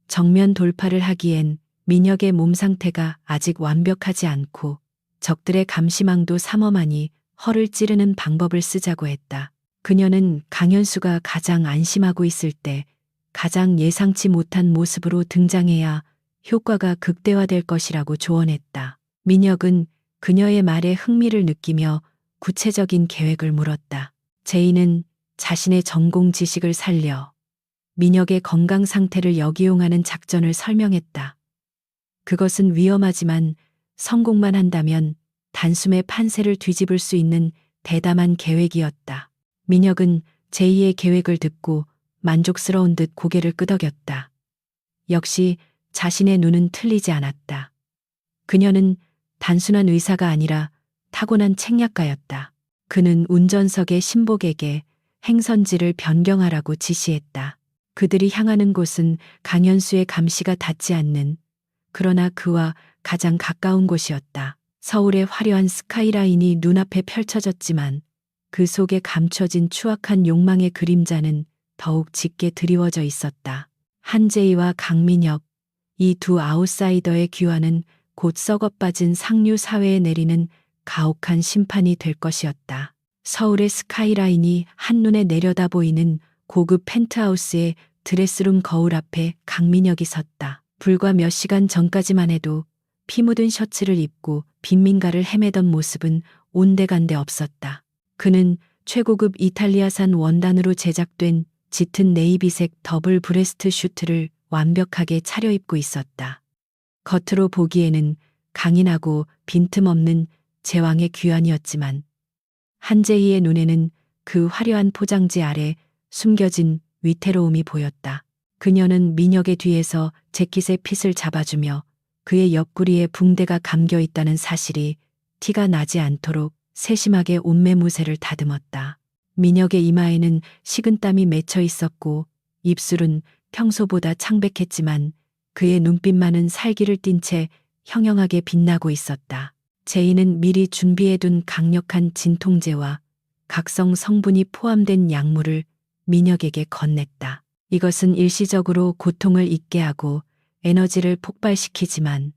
정면 돌파를 하기엔 민혁의 몸 상태가 아직 완벽하지 않고 적들의 감시망도 삼엄하니 허를 찌르는 방법을 쓰자고 했다. 그녀는 강현수가 가장 안심하고 있을 때 가장 예상치 못한 모습으로 등장해야 효과가 극대화될 것이라고 조언했다. 민혁은 그녀의 말에 흥미를 느끼며 구체적인 계획을 물었다. 제이는 자신의 전공 지식을 살려 민혁의 건강 상태를 역이용하는 작전을 설명했다. 그것은 위험하지만 성공만 한다면 단숨에 판세를 뒤집을 수 있는 대담한 계획이었다. 민혁은 제이의 계획을 듣고 만족스러운 듯 고개를 끄덕였다. 역시 자신의 눈은 틀리지 않았다. 그녀는 단순한 의사가 아니라 타고난 책략가였다. 그는 운전석의 신복에게 행선지를 변경하라고 지시했다. 그들이 향하는 곳은 강현수의 감시가 닿지 않는, 그러나 그와 가장 가까운 곳이었다. 서울의 화려한 스카이라인이 눈앞에 펼쳐졌지만 그 속에 감춰진 추악한 욕망의 그림자는 더욱 짙게 드리워져 있었다. 한재희와 강민혁, 이 두 아웃사이더의 귀환은 곧 썩어빠진 상류 사회에 내리는 가혹한 심판이 될 것이었다. 서울의 스카이라인이 한눈에 내려다 보이는 고급 펜트하우스의 드레스룸 거울 앞에 강민혁이 섰다. 불과 몇 시간 전까지만 해도 피 묻은 셔츠를 입고 빈민가를 헤매던 모습은 온데간데 없었다. 그는 최고급 이탈리아산 원단으로 제작된 짙은 네이비색 더블 브레스트 슈트를 완벽하게 차려입고 있었다. 겉으로 보기에는 강인하고 빈틈없는 제왕의 귀환이었지만 한재희의 눈에는 그 화려한 포장지 아래 숨겨진 위태로움이 보였다. 그녀는 민혁의 뒤에서 재킷의 핏을 잡아주며 그의 옆구리에 붕대가 감겨 있다는 사실이 티가 나지 않도록 세심하게 옷매무새를 다듬었다. 민혁의 이마에는 식은땀이 맺혀 있었고 입술은 평소보다 창백했지만 그의 눈빛만은 살기를 띤 채 형형하게 빛나고 있었다. 제이는 미리 준비해둔 강력한 진통제와 각성 성분이 포함된 약물을 민혁에게 건넸다. 이것은 일시적으로 고통을 잊게 하고 에너지를 폭발시키지만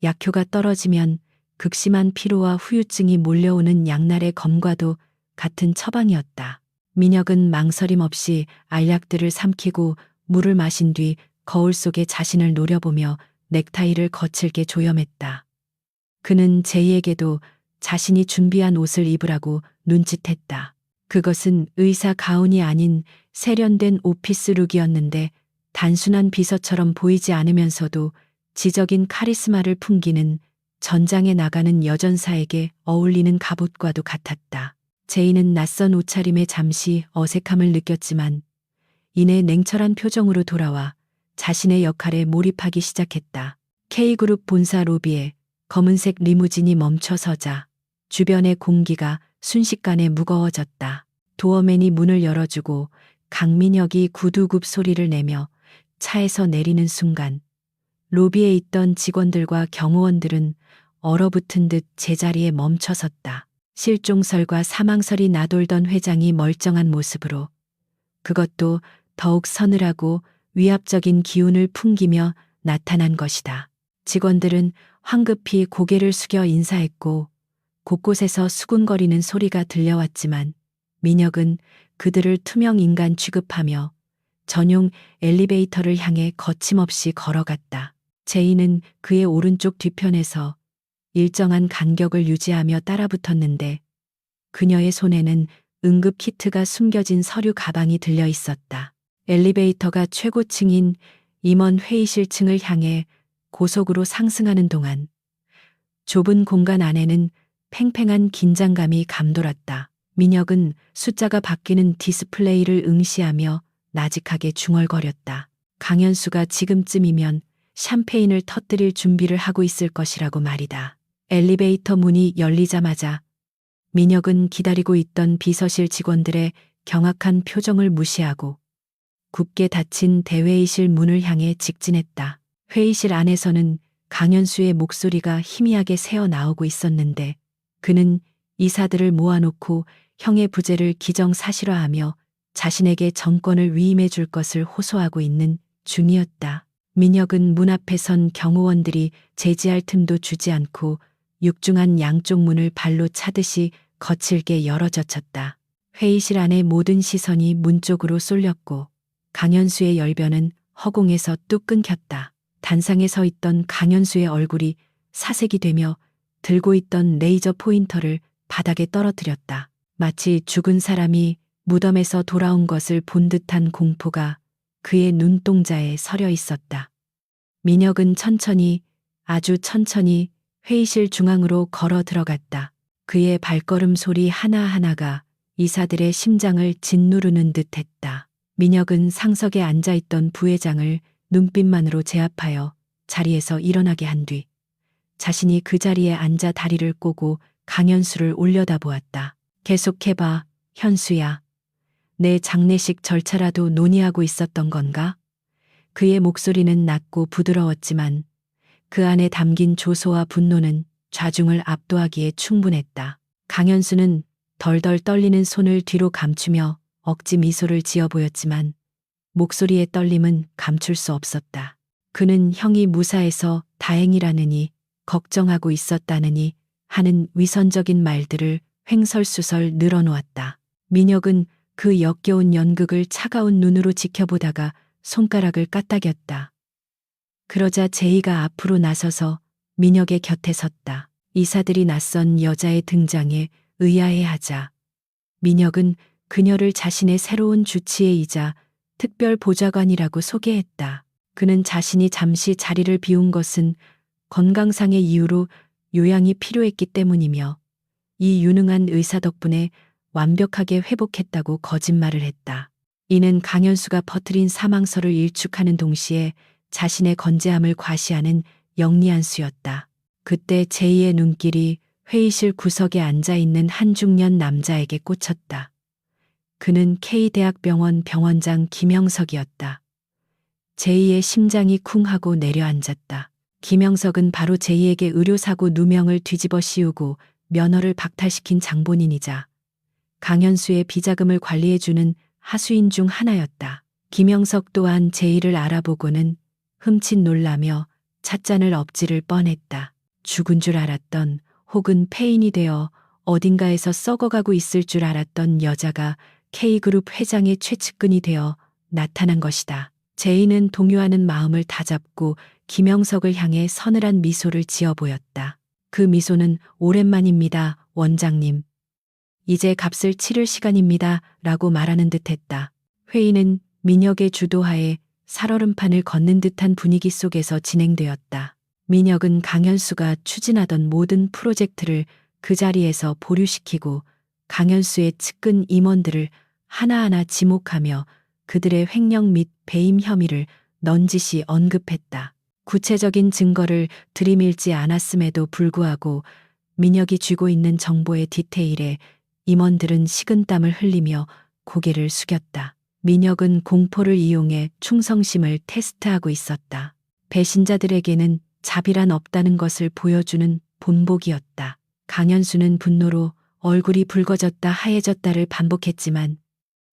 약효가 떨어지면 극심한 피로와 후유증이 몰려오는 양날의 검과도 같은 처방이었다. 민혁은 망설임 없이 알약들을 삼키고 물을 마신 뒤 거울 속에 자신을 노려보며 넥타이를 거칠게 조염했다. 그는 제이에게도 자신이 준비한 옷을 입으라고 눈짓했다. 그것은 의사 가운이 아닌 세련된 오피스 룩이었는데 단순한 비서처럼 보이지 않으면서도 지적인 카리스마를 풍기는 전장에 나가는 여전사에게 어울리는 갑옷과도 같았다. 제이는 낯선 옷차림에 잠시 어색함을 느꼈지만 이내 냉철한 표정으로 돌아와 자신의 역할에 몰입하기 시작했다. K그룹 본사 로비에 검은색 리무진이 멈춰서자 주변의 공기가 순식간에 무거워졌다. 도어맨이 문을 열어주고 강민혁이 구두굽 소리를 내며 차에서 내리는 순간 로비에 있던 직원들과 경호원들은 얼어붙은 듯 제자리에 멈춰섰다. 실종설과 사망설이 나돌던 회장이 멀쩡한 모습으로, 그것도 더욱 서늘하고 위압적인 기운을 풍기며 나타난 것이다. 직원들은 황급히 고개를 숙여 인사했고 곳곳에서 수군거리는 소리가 들려왔지만 민혁은 그들을 투명 인간 취급하며 전용 엘리베이터를 향해 거침없이 걸어갔다. 제이는 그의 오른쪽 뒤편에서 일정한 간격을 유지하며 따라붙었는데 그녀의 손에는 응급 키트가 숨겨진 서류 가방이 들려 있었다. 엘리베이터가 최고층인 임원 회의실층을 향해 고속으로 상승하는 동안 좁은 공간 안에는 팽팽한 긴장감이 감돌았다. 민혁은 숫자가 바뀌는 디스플레이를 응시하며 나직하게 중얼거렸다. 강현수가 지금쯤이면 샴페인을 터뜨릴 준비를 하고 있을 것이라고 말이다. 엘리베이터 문이 열리자마자 민혁은 기다리고 있던 비서실 직원들의 경악한 표정을 무시하고 굳게 닫힌 대회의실 문을 향해 직진했다. 회의실 안에서는 강현수의 목소리가 희미하게 새어 나오고 있었는데 그는 이사들을 모아놓고 형의 부재를 기정사실화하며 자신에게 정권을 위임해 줄 것을 호소하고 있는 중이었다. 민혁은 문 앞에 선 경호원들이 제지할 틈도 주지 않고 육중한 양쪽 문을 발로 차듯이 거칠게 열어젖혔다. 회의실 안의 모든 시선이 문 쪽으로 쏠렸고 강현수의 열변은 허공에서 뚝 끊겼다. 단상에 서 있던 강현수의 얼굴이 사색이 되며 들고 있던 레이저 포인터를 바닥에 떨어뜨렸다. 마치 죽은 사람이 무덤에서 돌아온 것을 본 듯한 공포가 그의 눈동자에 서려 있었다. 민혁은 천천히, 아주 천천히 회의실 중앙으로 걸어 들어갔다. 그의 발걸음 소리 하나하나가 이사들의 심장을 짓누르는 듯 했다. 민혁은 상석에 앉아있던 부회장을 눈빛만으로 제압하여 자리에서 일어나게 한 뒤 자신이 그 자리에 앉아 다리를 꼬고 강현수를 올려다보았다. 계속해봐, 현수야. 내 장례식 절차라도 논의하고 있었던 건가? 그의 목소리는 낮고 부드러웠지만 그 안에 담긴 조소와 분노는 좌중을 압도하기에 충분했다. 강현수는 덜덜 떨리는 손을 뒤로 감추며 억지 미소를 지어 보였지만 목소리의 떨림은 감출 수 없었다. 그는 형이 무사해서 다행이라느니 걱정하고 있었다느니 하는 위선적인 말들을 횡설수설 늘어놓았다. 민혁은 그 역겨운 연극을 차가운 눈으로 지켜보다가 손가락을 까딱였다. 그러자 제이가 앞으로 나서서 민혁의 곁에 섰다. 이사들이 낯선 여자의 등장에 의아해하자 민혁은 그녀를 자신의 새로운 주치의이자 특별 보좌관이라고 소개했다. 그는 자신이 잠시 자리를 비운 것은 건강상의 이유로 요양이 필요했기 때문이며 이 유능한 의사 덕분에 완벽하게 회복했다고 거짓말을 했다. 이는 강현수가 퍼뜨린 사망설을 일축하는 동시에 자신의 건재함을 과시하는 영리한 수였다. 그때 제이의 눈길이 회의실 구석에 앉아있는 한 중년 남자에게 꽂혔다. 그는 K대학병원 병원장 김영석이었다. 제이의 심장이 쿵 하고 내려앉았다. 김영석은 바로 제이에게 의료사고 누명을 뒤집어 씌우고 면허를 박탈시킨 장본인이자 강현수의 비자금을 관리해주는 하수인 중 하나였다. 김영석 또한 제이를 알아보고는 흠칫 놀라며 찻잔을 엎지를 뻔했다. 죽은 줄 알았던 혹은 폐인이 되어 어딘가에서 썩어가고 있을 줄 알았던 여자가 K그룹 회장의 최측근이 되어 나타난 것이다. 제이는 동요하는 마음을 다잡고 김영석을 향해 서늘한 미소를 지어 보였다. 그 미소는 오랜만입니다, 원장님. 이제 값을 치를 시간입니다. 라고 말하는 듯 했다. 회의는 민혁의 주도하에 살얼음판을 걷는 듯한 분위기 속에서 진행되었다. 민혁은 강현수가 추진하던 모든 프로젝트를 그 자리에서 보류시키고 강현수의 측근 임원들을 하나하나 지목하며 그들의 횡령 및 배임 혐의를 넌지시 언급했다. 구체적인 증거를 들이밀지 않았음에도 불구하고 민혁이 쥐고 있는 정보의 디테일에 임원들은 식은땀을 흘리며 고개를 숙였다. 민혁은 공포를 이용해 충성심을 테스트하고 있었다. 배신자들에게는 자비란 없다는 것을 보여주는 본보기였다. 강현수는 분노로 얼굴이 붉어졌다 하얘졌다를 반복했지만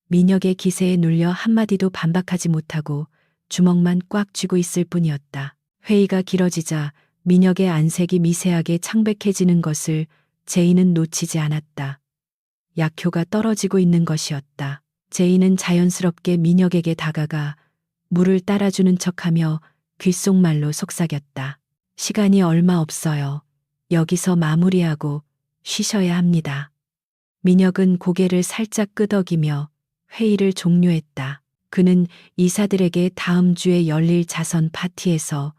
민혁의 기세에 눌려 한마디도 반박하지 못하고 주먹만 꽉 쥐고 있을 뿐이었다. 회의가 길어지자 민혁의 안색이 미세하게 창백해지는 것을 제이는 놓치지 않았다. 약효가 떨어지고 있는 것이었다. 제이는 자연스럽게 민혁에게 다가가 물을 따라주는 척하며 귓속말로 속삭였다. 시간이 얼마 없어요. 여기서 마무리하고 쉬셔야 합니다. 민혁은 고개를 살짝 끄덕이며 회의를 종료했다. 그는 이사들에게 다음 주에 열릴 자선 파티에서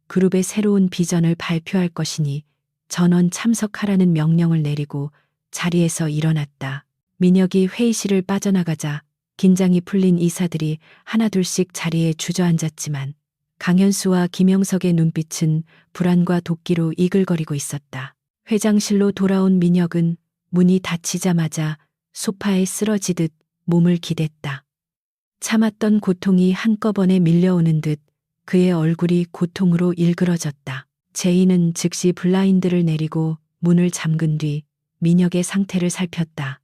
그룹의 새로운 비전을 발표할 것이니 전원 참석하라는 명령을 내리고 자리에서 일어났다. 민혁이 회의실을 빠져나가자 긴장이 풀린 이사들이 하나둘씩 자리에 주저앉았지만 강현수와 김영석의 눈빛은 불안과 도끼로 이글거리고 있었다. 회장실로 돌아온 민혁은 문이 닫히자마자 소파에 쓰러지듯 몸을 기댔다. 참았던 고통이 한꺼번에 밀려오는 듯 그의 얼굴이 고통으로 일그러졌다. 제이는 즉시 블라인드를 내리고 문을 잠근 뒤 민혁의 상태를 살폈다.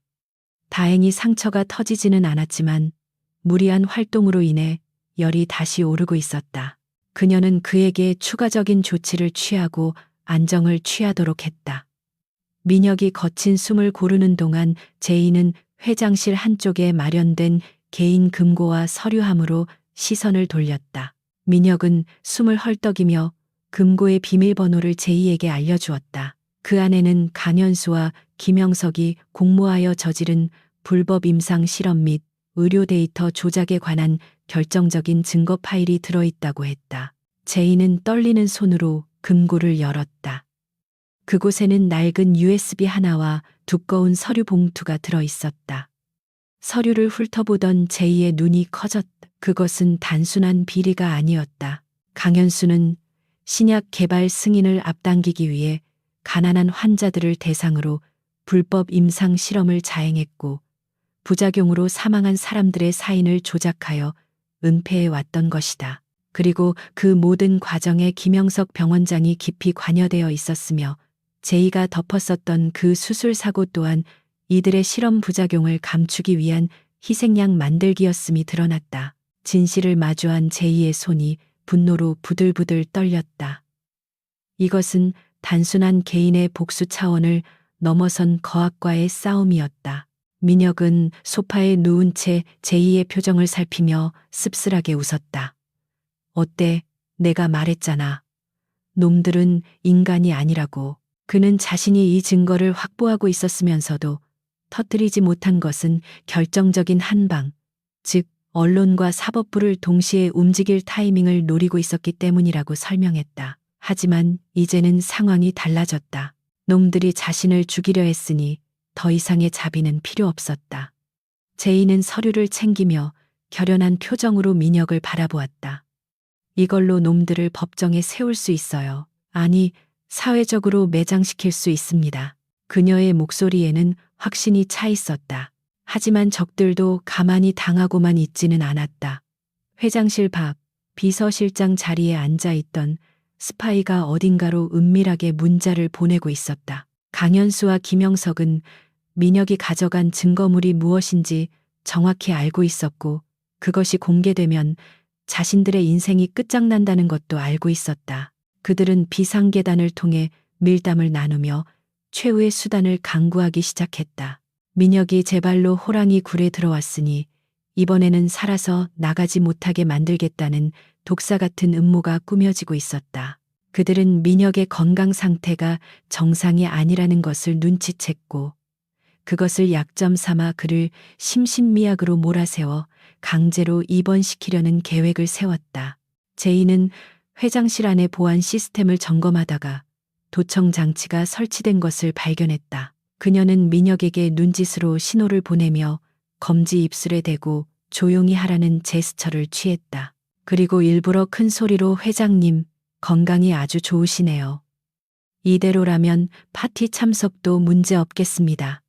다행히 상처가 터지지는 않았지만 무리한 활동으로 인해 열이 다시 오르고 있었다. 그녀는 그에게 추가적인 조치를 취하고 안정을 취하도록 했다. 민혁이 거친 숨을 고르는 동안 제이는 회장실 한쪽에 마련된 개인 금고와 서류함으로 시선을 돌렸다. 민혁은 숨을 헐떡이며 금고의 비밀번호를 제이에게 알려주었다. 그 안에는 강현수와 김영석이 공모하여 저지른 불법 임상 실험 및 의료 데이터 조작에 관한 결정적인 증거 파일이 들어있다고 했다. 제이는 떨리는 손으로 금고를 열었다. 그곳에는 낡은 USB 하나와 두꺼운 서류 봉투가 들어있었다. 서류를 훑어보던 제이의 눈이 커졌다. 그것은 단순한 비리가 아니었다. 강현수는 신약 개발 승인을 앞당기기 위해 가난한 환자들을 대상으로 불법 임상 실험을 자행했고 부작용으로 사망한 사람들의 사인을 조작하여 은폐해 왔던 것이다. 그리고 그 모든 과정에 김영석 병원장이 깊이 관여되어 있었으며 제이가 덮었었던 그 수술 사고 또한 이들의 실험 부작용을 감추기 위한 희생양 만들기였음이 드러났다. 진실을 마주한 제이의 손이 분노로 부들부들 떨렸다. 이것은 단순한 개인의 복수 차원을 넘어선 거학과의 싸움이었다. 민혁은 소파에 누운 채 제이의 표정을 살피며 씁쓸하게 웃었다. 어때? 내가 말했잖아. 놈들은 인간이 아니라고. 그는 자신이 이 증거를 확보하고 있었으면서도 터뜨리지 못한 것은 결정적인 한방, 즉 언론과 사법부를 동시에 움직일 타이밍을 노리고 있었기 때문이라고 설명했다. 하지만 이제는 상황이 달라졌다. 놈들이 자신을 죽이려 했으니 더 이상의 자비는 필요 없었다. 제이는 서류를 챙기며 결연한 표정으로 민혁을 바라보았다. 이걸로 놈들을 법정에 세울 수 있어요. 아니, 사회적으로 매장시킬 수 있습니다. 그녀의 목소리에는 확신이 차 있었다. 하지만 적들도 가만히 당하고만 있지는 않았다. 회장실 밖 비서실장 자리에 앉아 있던 스파이가 어딘가로 은밀하게 문자를 보내고 있었다. 강현수와 김영석은 민혁이 가져간 증거물이 무엇인지 정확히 알고 있었고 그것이 공개되면 자신들의 인생이 끝장난다는 것도 알고 있었다. 그들은 비상계단을 통해 밀담을 나누며 최후의 수단을 강구하기 시작했다. 민혁이 제 발로 호랑이 굴에 들어왔으니 이번에는 살아서 나가지 못하게 만들겠다는 독사 같은 음모가 꾸며지고 있었다. 그들은 민혁의 건강 상태가 정상이 아니라는 것을 눈치챘고 그것을 약점 삼아 그를 심신미약으로 몰아세워 강제로 입원시키려는 계획을 세웠다. 제이는 회장실 안의 보안 시스템을 점검하다가 도청 장치가 설치된 것을 발견했다. 그녀는 민혁에게 눈짓으로 신호를 보내며 검지 입술에 대고 조용히 하라는 제스처를 취했다. 그리고 일부러 큰 소리로 회장님, 건강이 아주 좋으시네요. 이대로라면 파티 참석도 문제 없겠습니다.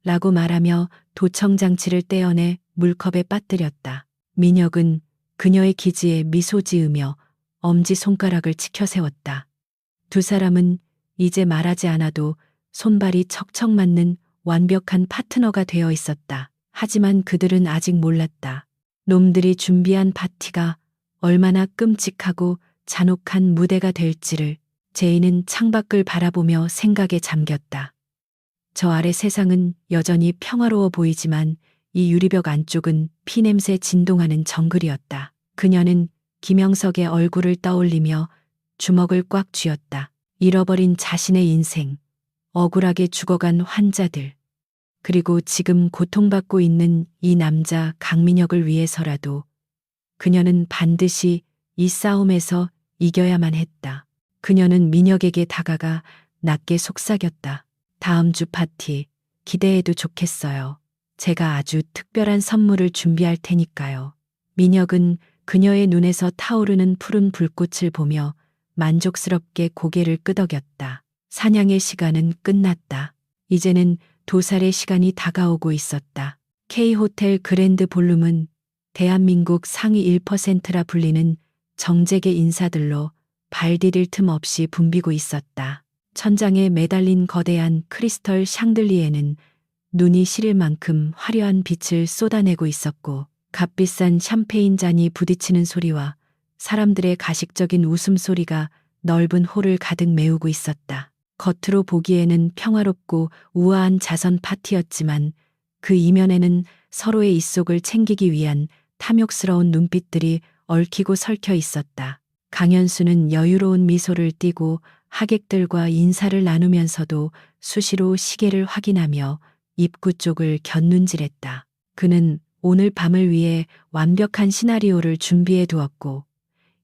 라고 말하며 도청 장치를 떼어내 물컵에 빠뜨렸다. 민혁은 그녀의 기지에 미소 지으며 엄지손가락을 치켜 세웠다. 두 사람은 이제 말하지 않아도 손발이 척척 맞는 완벽한 파트너가 되어 있었다. 하지만 그들은 아직 몰랐다. 놈들이 준비한 파티가 얼마나 끔찍하고 잔혹한 무대가 될지를. 제이는 창밖을 바라보며 생각에 잠겼다. 저 아래 세상은 여전히 평화로워 보이지만 이 유리벽 안쪽은 피냄새 진동하는 정글이었다. 그녀는 김영석의 얼굴을 떠올리며 주먹을 꽉 쥐었다. 잃어버린 자신의 인생, 억울하게 죽어간 환자들, 그리고 지금 고통받고 있는 이 남자 강민혁을 위해서라도 그녀는 반드시 이 싸움에서 이겨야만 했다. 그녀는 민혁에게 다가가 낮게 속삭였다. 다음 주 파티 기대해도 좋겠어요. 제가 아주 특별한 선물을 준비할 테니까요. 민혁은 그녀의 눈에서 타오르는 푸른 불꽃을 보며 만족스럽게 고개를 끄덕였다. 사냥의 시간은 끝났다. 이제는 도살의 시간이 다가오고 있었다. K호텔 그랜드 볼룸은 대한민국 상위 1%라 불리는 정재계 인사들로 발 디딜 틈 없이 붐비고 있었다. 천장에 매달린 거대한 크리스털 샹들리에는 눈이 시릴 만큼 화려한 빛을 쏟아내고 있었고 값비싼 샴페인 잔이 부딪히는 소리와 사람들의 가식적인 웃음소리가 넓은 홀을 가득 메우고 있었다. 겉으로 보기에는 평화롭고 우아한 자선 파티였지만 그 이면에는 서로의 입속을 챙기기 위한 탐욕스러운 눈빛들이 얽히고 설켜 있었다. 강현수는 여유로운 미소를 띠고 하객들과 인사를 나누면서도 수시로 시계를 확인하며 입구 쪽을 곁눈질했다. 그는 오늘 밤을 위해 완벽한 시나리오를 준비해 두었고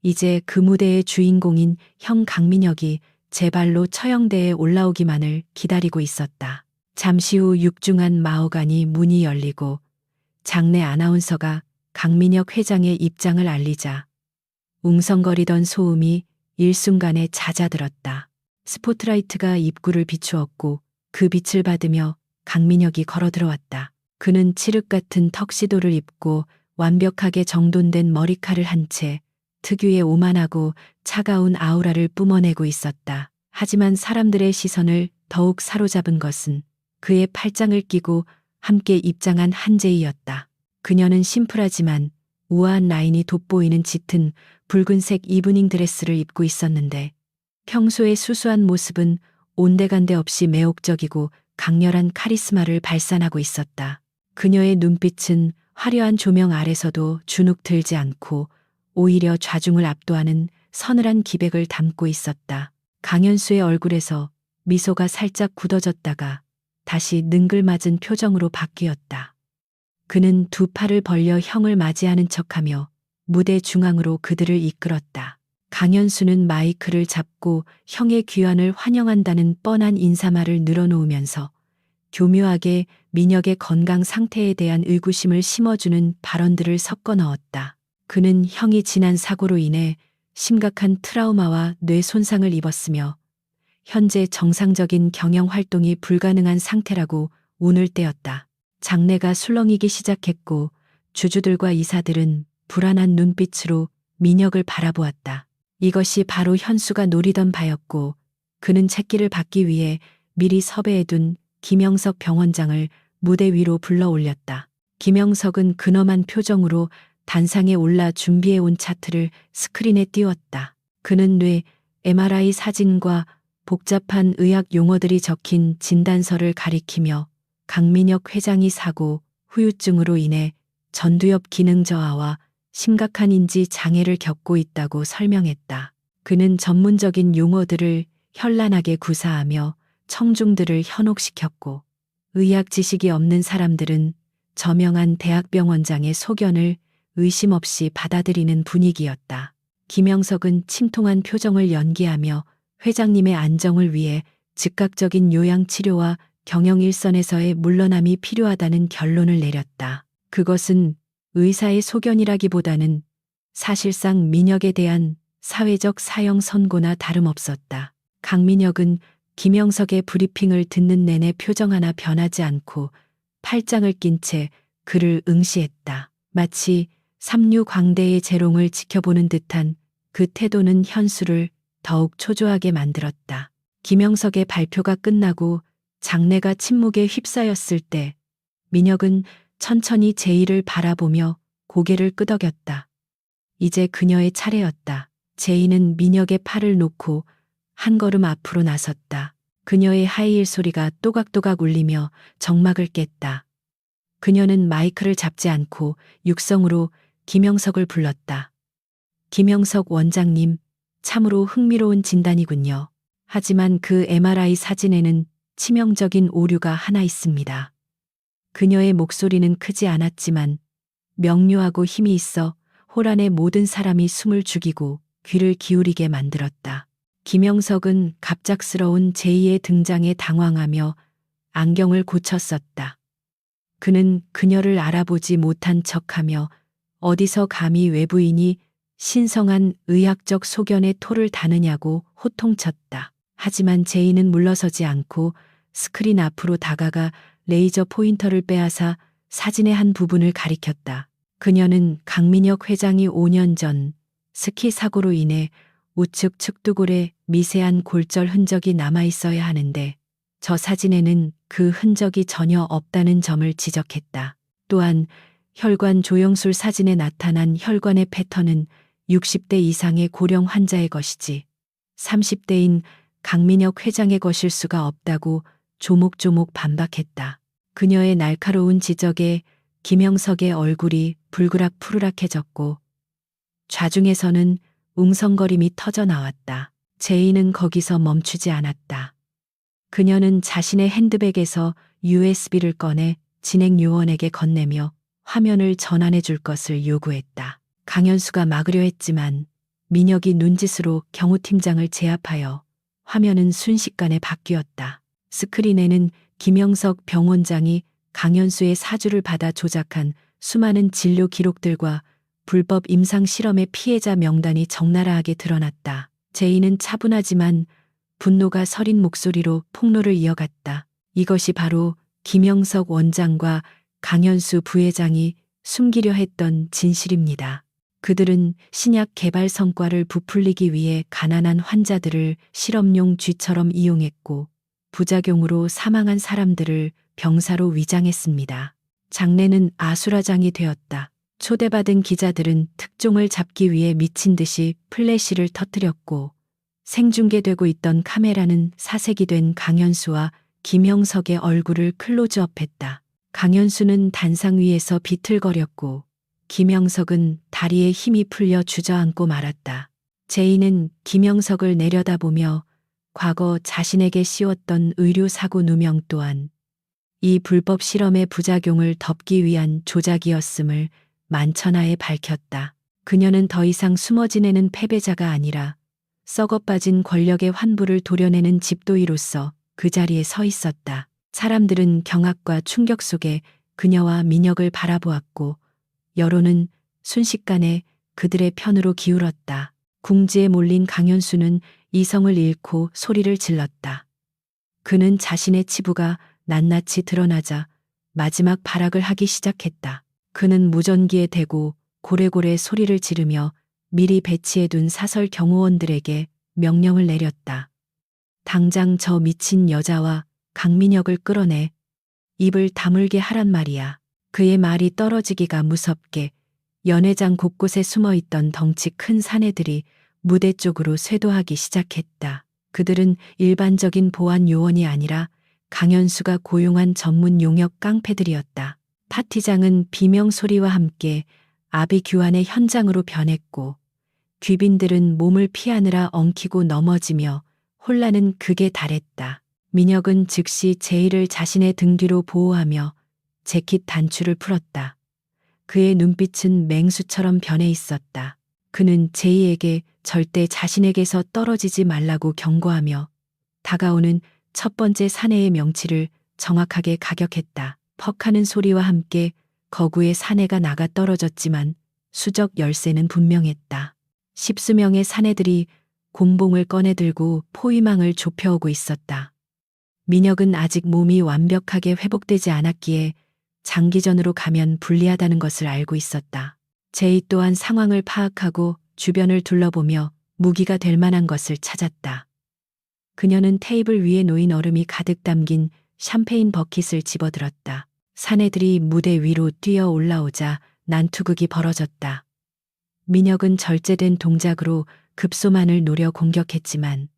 이제 그 무대의 주인공인 형 강민혁이 제발로 처형대에 올라오기만을 기다리고 있었다. 잠시 후 육중한 마호가니 문이 열리고 장내 아나운서가 강민혁 회장의 입장을 알리자 웅성거리던 소음이 일순간에 잦아들었다. 스포트라이트가 입구를 비추었고 그 빛을 받으며 강민혁이 걸어들어왔다. 그는 칠흑 같은 턱시도를 입고 완벽하게 정돈된 머리칼을 한 채 특유의 오만하고 차가운 아우라를 뿜어내고 있었다. 하지만 사람들의 시선을 더욱 사로잡은 것은 그의 팔짱을 끼고 함께 입장한 한재희였다. 그녀는 심플하지만 우아한 라인이 돋보이는 짙은 붉은색 이브닝 드레스를 입고 있었는데 평소의 수수한 모습은 온데간데 없이 매혹적이고 강렬한 카리스마를 발산하고 있었다. 그녀의 눈빛은 화려한 조명 아래서도 주눅 들지 않고 오히려 좌중을 압도하는 서늘한 기백을 담고 있었다. 강현수의 얼굴에서 미소가 살짝 굳어졌다가 다시 능글맞은 표정으로 바뀌었다. 그는 두 팔을 벌려 형을 맞이하는 척하며 무대 중앙으로 그들을 이끌었다. 강현수는 마이크를 잡고 형의 귀환을 환영한다는 뻔한 인사말을 늘어놓으면서 교묘하게 민혁의 건강 상태에 대한 의구심을 심어주는 발언들을 섞어 넣었다. 그는 형이 지난 사고로 인해 심각한 트라우마와 뇌 손상을 입었으며 현재 정상적인 경영 활동이 불가능한 상태라고 운을 떼었다. 장내가 술렁이기 시작했고 주주들과 이사들은 불안한 눈빛으로 민혁을 바라보았다. 이것이 바로 현수가 노리던 바였고 그는 채기를 받기 위해 미리 섭외해둔 김영석 병원장을 무대 위로 불러 올렸다. 김영석은 근엄한 표정으로 단상에 올라 준비해온 차트를 스크린에 띄웠다. 그는 뇌 MRI 사진과 복잡한 의학 용어들이 적힌 진단서를 가리키며 강민혁 회장이 사고 후유증으로 인해 전두엽 기능 저하와 심각한 인지 장애를 겪고 있다고 설명했다. 그는 전문적인 용어들을 현란하게 구사하며 청중들을 현혹시켰고 의학 지식이 없는 사람들은 저명한 대학병원장의 소견을 의심 없이 받아들이는 분위기였다. 김영석은 침통한 표정을 연기하며 회장님의 안정을 위해 즉각적인 요양치료와 경영 일선에서의 물러남이 필요하다는 결론을 내렸다. 그것은 의사의 소견이라기보다는 사실상 민혁에 대한 사회적 사형 선고나 다름없었다. 강민혁은 김영석의 브리핑을 듣는 내내 표정 하나 변하지 않고 팔짱을 낀 채 그를 응시했다. 마치 삼류 광대의 재롱을 지켜보는 듯한 그 태도는 현수를 더욱 초조하게 만들었다. 김영석의 발표가 끝나고 장내가 침묵에 휩싸였을 때 민혁은 천천히 제이를 바라보며 고개를 끄덕였다. 이제 그녀의 차례였다. 제이는 민혁의 팔을 놓고 한 걸음 앞으로 나섰다. 그녀의 하이힐 소리가 또각또각 울리며 정막을 깼다. 그녀는 마이크를 잡지 않고 육성으로 김영석을 불렀다. 김영석 원장님, 참으로 흥미로운 진단이군요. 하지만 그 MRI 사진에는 치명적인 오류가 하나 있습니다. 그녀의 목소리는 크지 않았지만 명료하고 힘이 있어 홀 안의 모든 사람이 숨을 죽이고 귀를 기울이게 만들었다. 김영석은 갑작스러운 제이의 등장에 당황하며 안경을 고쳤었다. 그는 그녀를 알아보지 못한 척하며 어디서 감히 외부인이 신성한 의학적 소견에 토를 다느냐고 호통쳤다. 하지만 제이는 물러서지 않고 스크린 앞으로 다가가 레이저 포인터를 빼앗아 사진의 한 부분을 가리켰다. 그녀는 강민혁 회장이 5년 전 스키 사고로 인해 우측 측두골에 미세한 골절 흔적이 남아 있어야 하는데 저 사진에는 그 흔적이 전혀 없다는 점을 지적했다. 또한 혈관 조영술 사진에 나타난 혈관의 패턴은 60대 이상의 고령 환자의 것이지 30대인 강민혁 회장의 것일 수가 없다고 조목조목 반박했다. 그녀의 날카로운 지적에 김영석의 얼굴이 불그락푸르락해졌고 좌중에서는 웅성거림이 터져 나왔다. 제이는 거기서 멈추지 않았다. 그녀는 자신의 핸드백에서 USB를 꺼내 진행 요원에게 건네며 화면을 전환해 줄 것을 요구했다. 강현수가 막으려 했지만 민혁이 눈짓으로 경호팀장을 제압하여 화면은 순식간에 바뀌었다. 스크린에는 김영석 병원장이 강현수의 사주를 받아 조작한 수많은 진료 기록들과 불법 임상 실험의 피해자 명단이 적나라하게 드러났다. 제이는 차분하지만 분노가 서린 목소리로 폭로를 이어갔다. 이것이 바로 김영석 원장과 강현수 부회장이 숨기려 했던 진실입니다. 그들은 신약 개발 성과를 부풀리기 위해 가난한 환자들을 실험용 쥐처럼 이용했고 부작용으로 사망한 사람들을 병사로 위장했습니다. 장례는 아수라장이 되었다. 초대받은 기자들은 특종을 잡기 위해 미친 듯이 플래시를 터뜨렸고 생중계되고 있던 카메라는 사색이 된 강현수와 김영석의 얼굴을 클로즈업했다. 강현수는 단상 위에서 비틀거렸고 김영석은 다리에 힘이 풀려 주저앉고 말았다. 제이는 김영석을 내려다보며 과거 자신에게 씌웠던 의료사고 누명 또한 이 불법 실험의 부작용을 덮기 위한 조작이었음을 만천하에 밝혔다. 그녀는 더 이상 숨어 지내는 패배자가 아니라 썩어빠진 권력의 환부를 도려내는 집도이로서 그 자리에 서 있었다. 사람들은 경악과 충격 속에 그녀와 민혁을 바라보았고 여론은 순식간에 그들의 편으로 기울었다. 궁지에 몰린 강현수는 이성을 잃고 소리를 질렀다. 그는 자신의 치부가 낱낱이 드러나자 마지막 발악을 하기 시작했다. 그는 무전기에 대고 고래고래 소리를 지르며 미리 배치해둔 사설 경호원들에게 명령을 내렸다. 당장 저 미친 여자와 강민혁을 끌어내 입을 다물게 하란 말이야. 그의 말이 떨어지기가 무섭게 연회장 곳곳에 숨어있던 덩치 큰 사내들이 무대 쪽으로 쇄도하기 시작했다. 그들은 일반적인 보안 요원이 아니라 강현수가 고용한 전문 용역 깡패들이었다. 파티장은 비명 소리와 함께 아비규환의 현장으로 변했고 귀빈들은 몸을 피하느라 엉키고 넘어지며 혼란은 극에 달했다. 민혁은 즉시 제이를 자신의 등 뒤로 보호하며 재킷 단추를 풀었다. 그의 눈빛은 맹수처럼 변해 있었다. 그는 제이에게 절대 자신에게서 떨어지지 말라고 경고하며 다가오는 첫 번째 사내의 명치를 정확하게 가격했다. 퍽하는 소리와 함께 거구의 사내가 나가 떨어졌지만 수적 열쇠는 분명했다. 십수명의 사내들이 곤봉을 꺼내들고 포위망을 좁혀오고 있었다. 민혁은 아직 몸이 완벽하게 회복되지 않았기에 장기전으로 가면 불리하다는 것을 알고 있었다. 제이 또한 상황을 파악하고 주변을 둘러보며 무기가 될 만한 것을 찾았다. 그녀는 테이블 위에 놓인 얼음이 가득 담긴 샴페인 버킷을 집어들었다. 사내들이 무대 위로 뛰어 올라오자 난투극이 벌어졌다. 민혁은 절제된 동작으로 급소만을 노려 공격했지만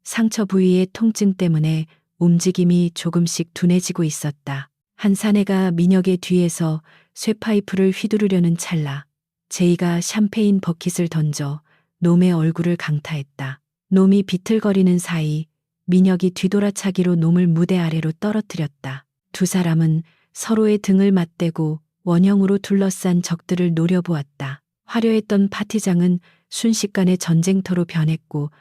상처 부위의 통증 때문에 움직임이 조금씩 둔해지고 있었다. 한 사내가 민혁의 뒤에서 쇠파이프를 휘두르려는 찰나 제이가 샴페인 버킷을 던져 놈의 얼굴을 강타했다. 놈이 비틀거리는 사이 민혁이 뒤돌아차기로 놈을 무대 아래로 떨어뜨렸다. 두 사람은 서로의 등을 맞대고 원형으로 둘러싼 적들을 노려보았다. 화려했던 파티장은 순식간에 전쟁터로 변했고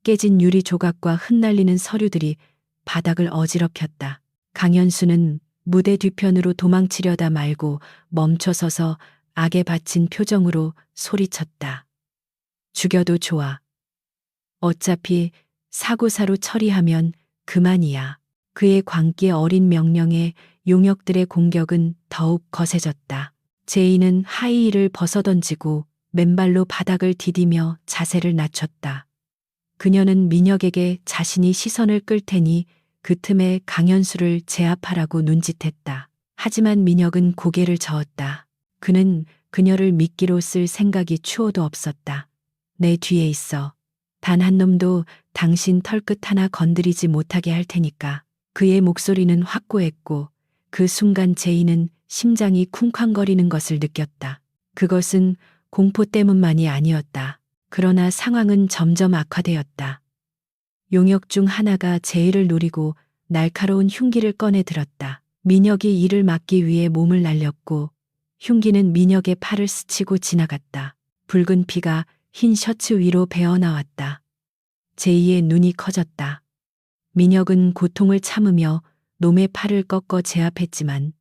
깨진 유리 조각과 흩날리는 서류들이 바닥을 어지럽혔다. 강현수는 무대 뒤편으로 도망치려다 말고 멈춰서서 악에 바친 표정으로 소리쳤다. 죽여도 좋아. 어차피 사고사로 처리하면 그만이야. 그의 광기 어린 명령에 용역들의 공격은 더욱 거세졌다. 제이는 하이힐을 벗어던지고 맨발로 바닥을 디디며 자세를 낮췄다. 그녀는 민혁에게 자신이 시선을 끌 테니 그 틈에 강현수를 제압하라고 눈짓했다. 하지만 민혁은 고개를 저었다. 그는 그녀를 미끼로 쓸 생각이 추호도 없었다. 내 뒤에 있어. 단 한 놈도 당신 털끝 하나 건드리지 못하게 할 테니까. 그의 목소리는 확고했고 그 순간 제이는 심장이 쿵쾅거리는 것을 느꼈다. 그것은 공포 때문만이 아니었다. 그러나 상황은 점점 악화되었다. 용역 중 하나가 제이를 노리고 날카로운 흉기를 꺼내 들었다. 민혁이 이를 막기 위해 몸을 날렸고 흉기는 민혁의 팔을 스치고 지나갔다. 붉은 피가 흰 셔츠 위로 배어나왔다. 제이의 눈이 커졌다. 민혁은 고통을 참으며 놈의 팔을 꺾어 제압했지만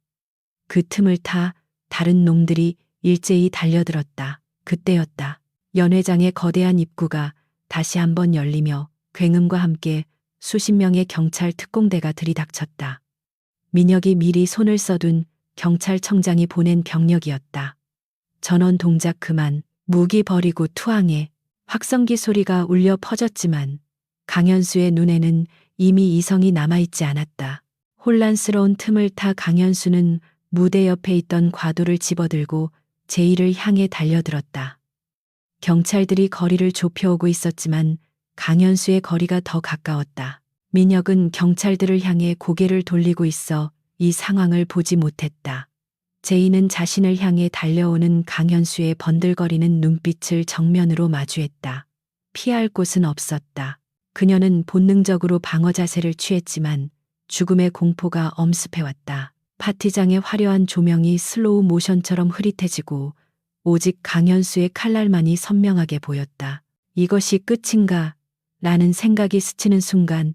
그 틈을 타 다른 놈들이 일제히 달려들었다. 그때였다. 연회장의 거대한 입구가 다시 한번 열리며 굉음과 함께 수십 명의 경찰 특공대가 들이닥쳤다. 민혁이 미리 손을 써둔 경찰청장이 보낸 병력이었다. 전원 동작 그만, 무기 버리고 투항해. 확성기 소리가 울려 퍼졌지만 강현수의 눈에는 이미 이성이 남아있지 않았다. 혼란스러운 틈을 타 강현수는 무대 옆에 있던 과도를 집어들고 제이를 향해 달려들었다. 경찰들이 거리를 좁혀오고 있었지만 강현수의 거리가 더 가까웠다. 민혁은 경찰들을 향해 고개를 돌리고 있어 이 상황을 보지 못했다. 제이는 자신을 향해 달려오는 강현수의 번들거리는 눈빛을 정면으로 마주했다. 피할 곳은 없었다. 그녀는 본능적으로 방어 자세를 취했지만 죽음의 공포가 엄습해왔다. 파티장의 화려한 조명이 슬로우 모션처럼 흐릿해지고 오직 강현수의 칼날만이 선명하게 보였다. 이것이 끝인가? 라는 생각이 스치는 순간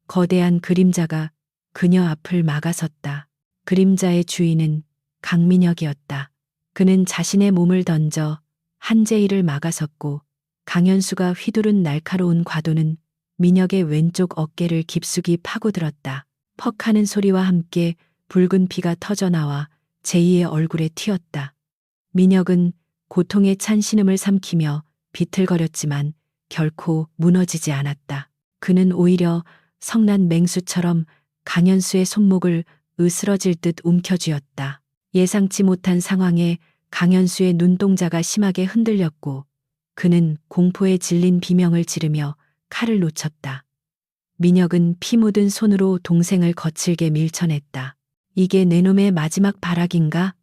거대한 그림자가 그녀 앞을 막아섰다. 그림자의 주인은 강민혁이었다. 그는 자신의 몸을 던져 한제이를 막아섰고 강현수가 휘두른 날카로운 과도는 민혁의 왼쪽 어깨를 깊숙이 파고들었다. 퍽 하는 소리와 함께 붉은 피가 터져나와 제이의 얼굴에 튀었다. 민혁은 고통에 찬 신음을 삼키며 비틀거렸지만 결코 무너지지 않았다. 그는 오히려 성난 맹수처럼 강현수의 손목을 으스러질 듯 움켜쥐었다. 예상치 못한 상황에 강현수의 눈동자가 심하게 흔들렸고 그는 공포에 질린 비명을 지르며 칼을 놓쳤다. 민혁은 피 묻은 손으로 동생을 거칠게 밀쳐냈다. 이게 내 놈의 마지막 발악인가?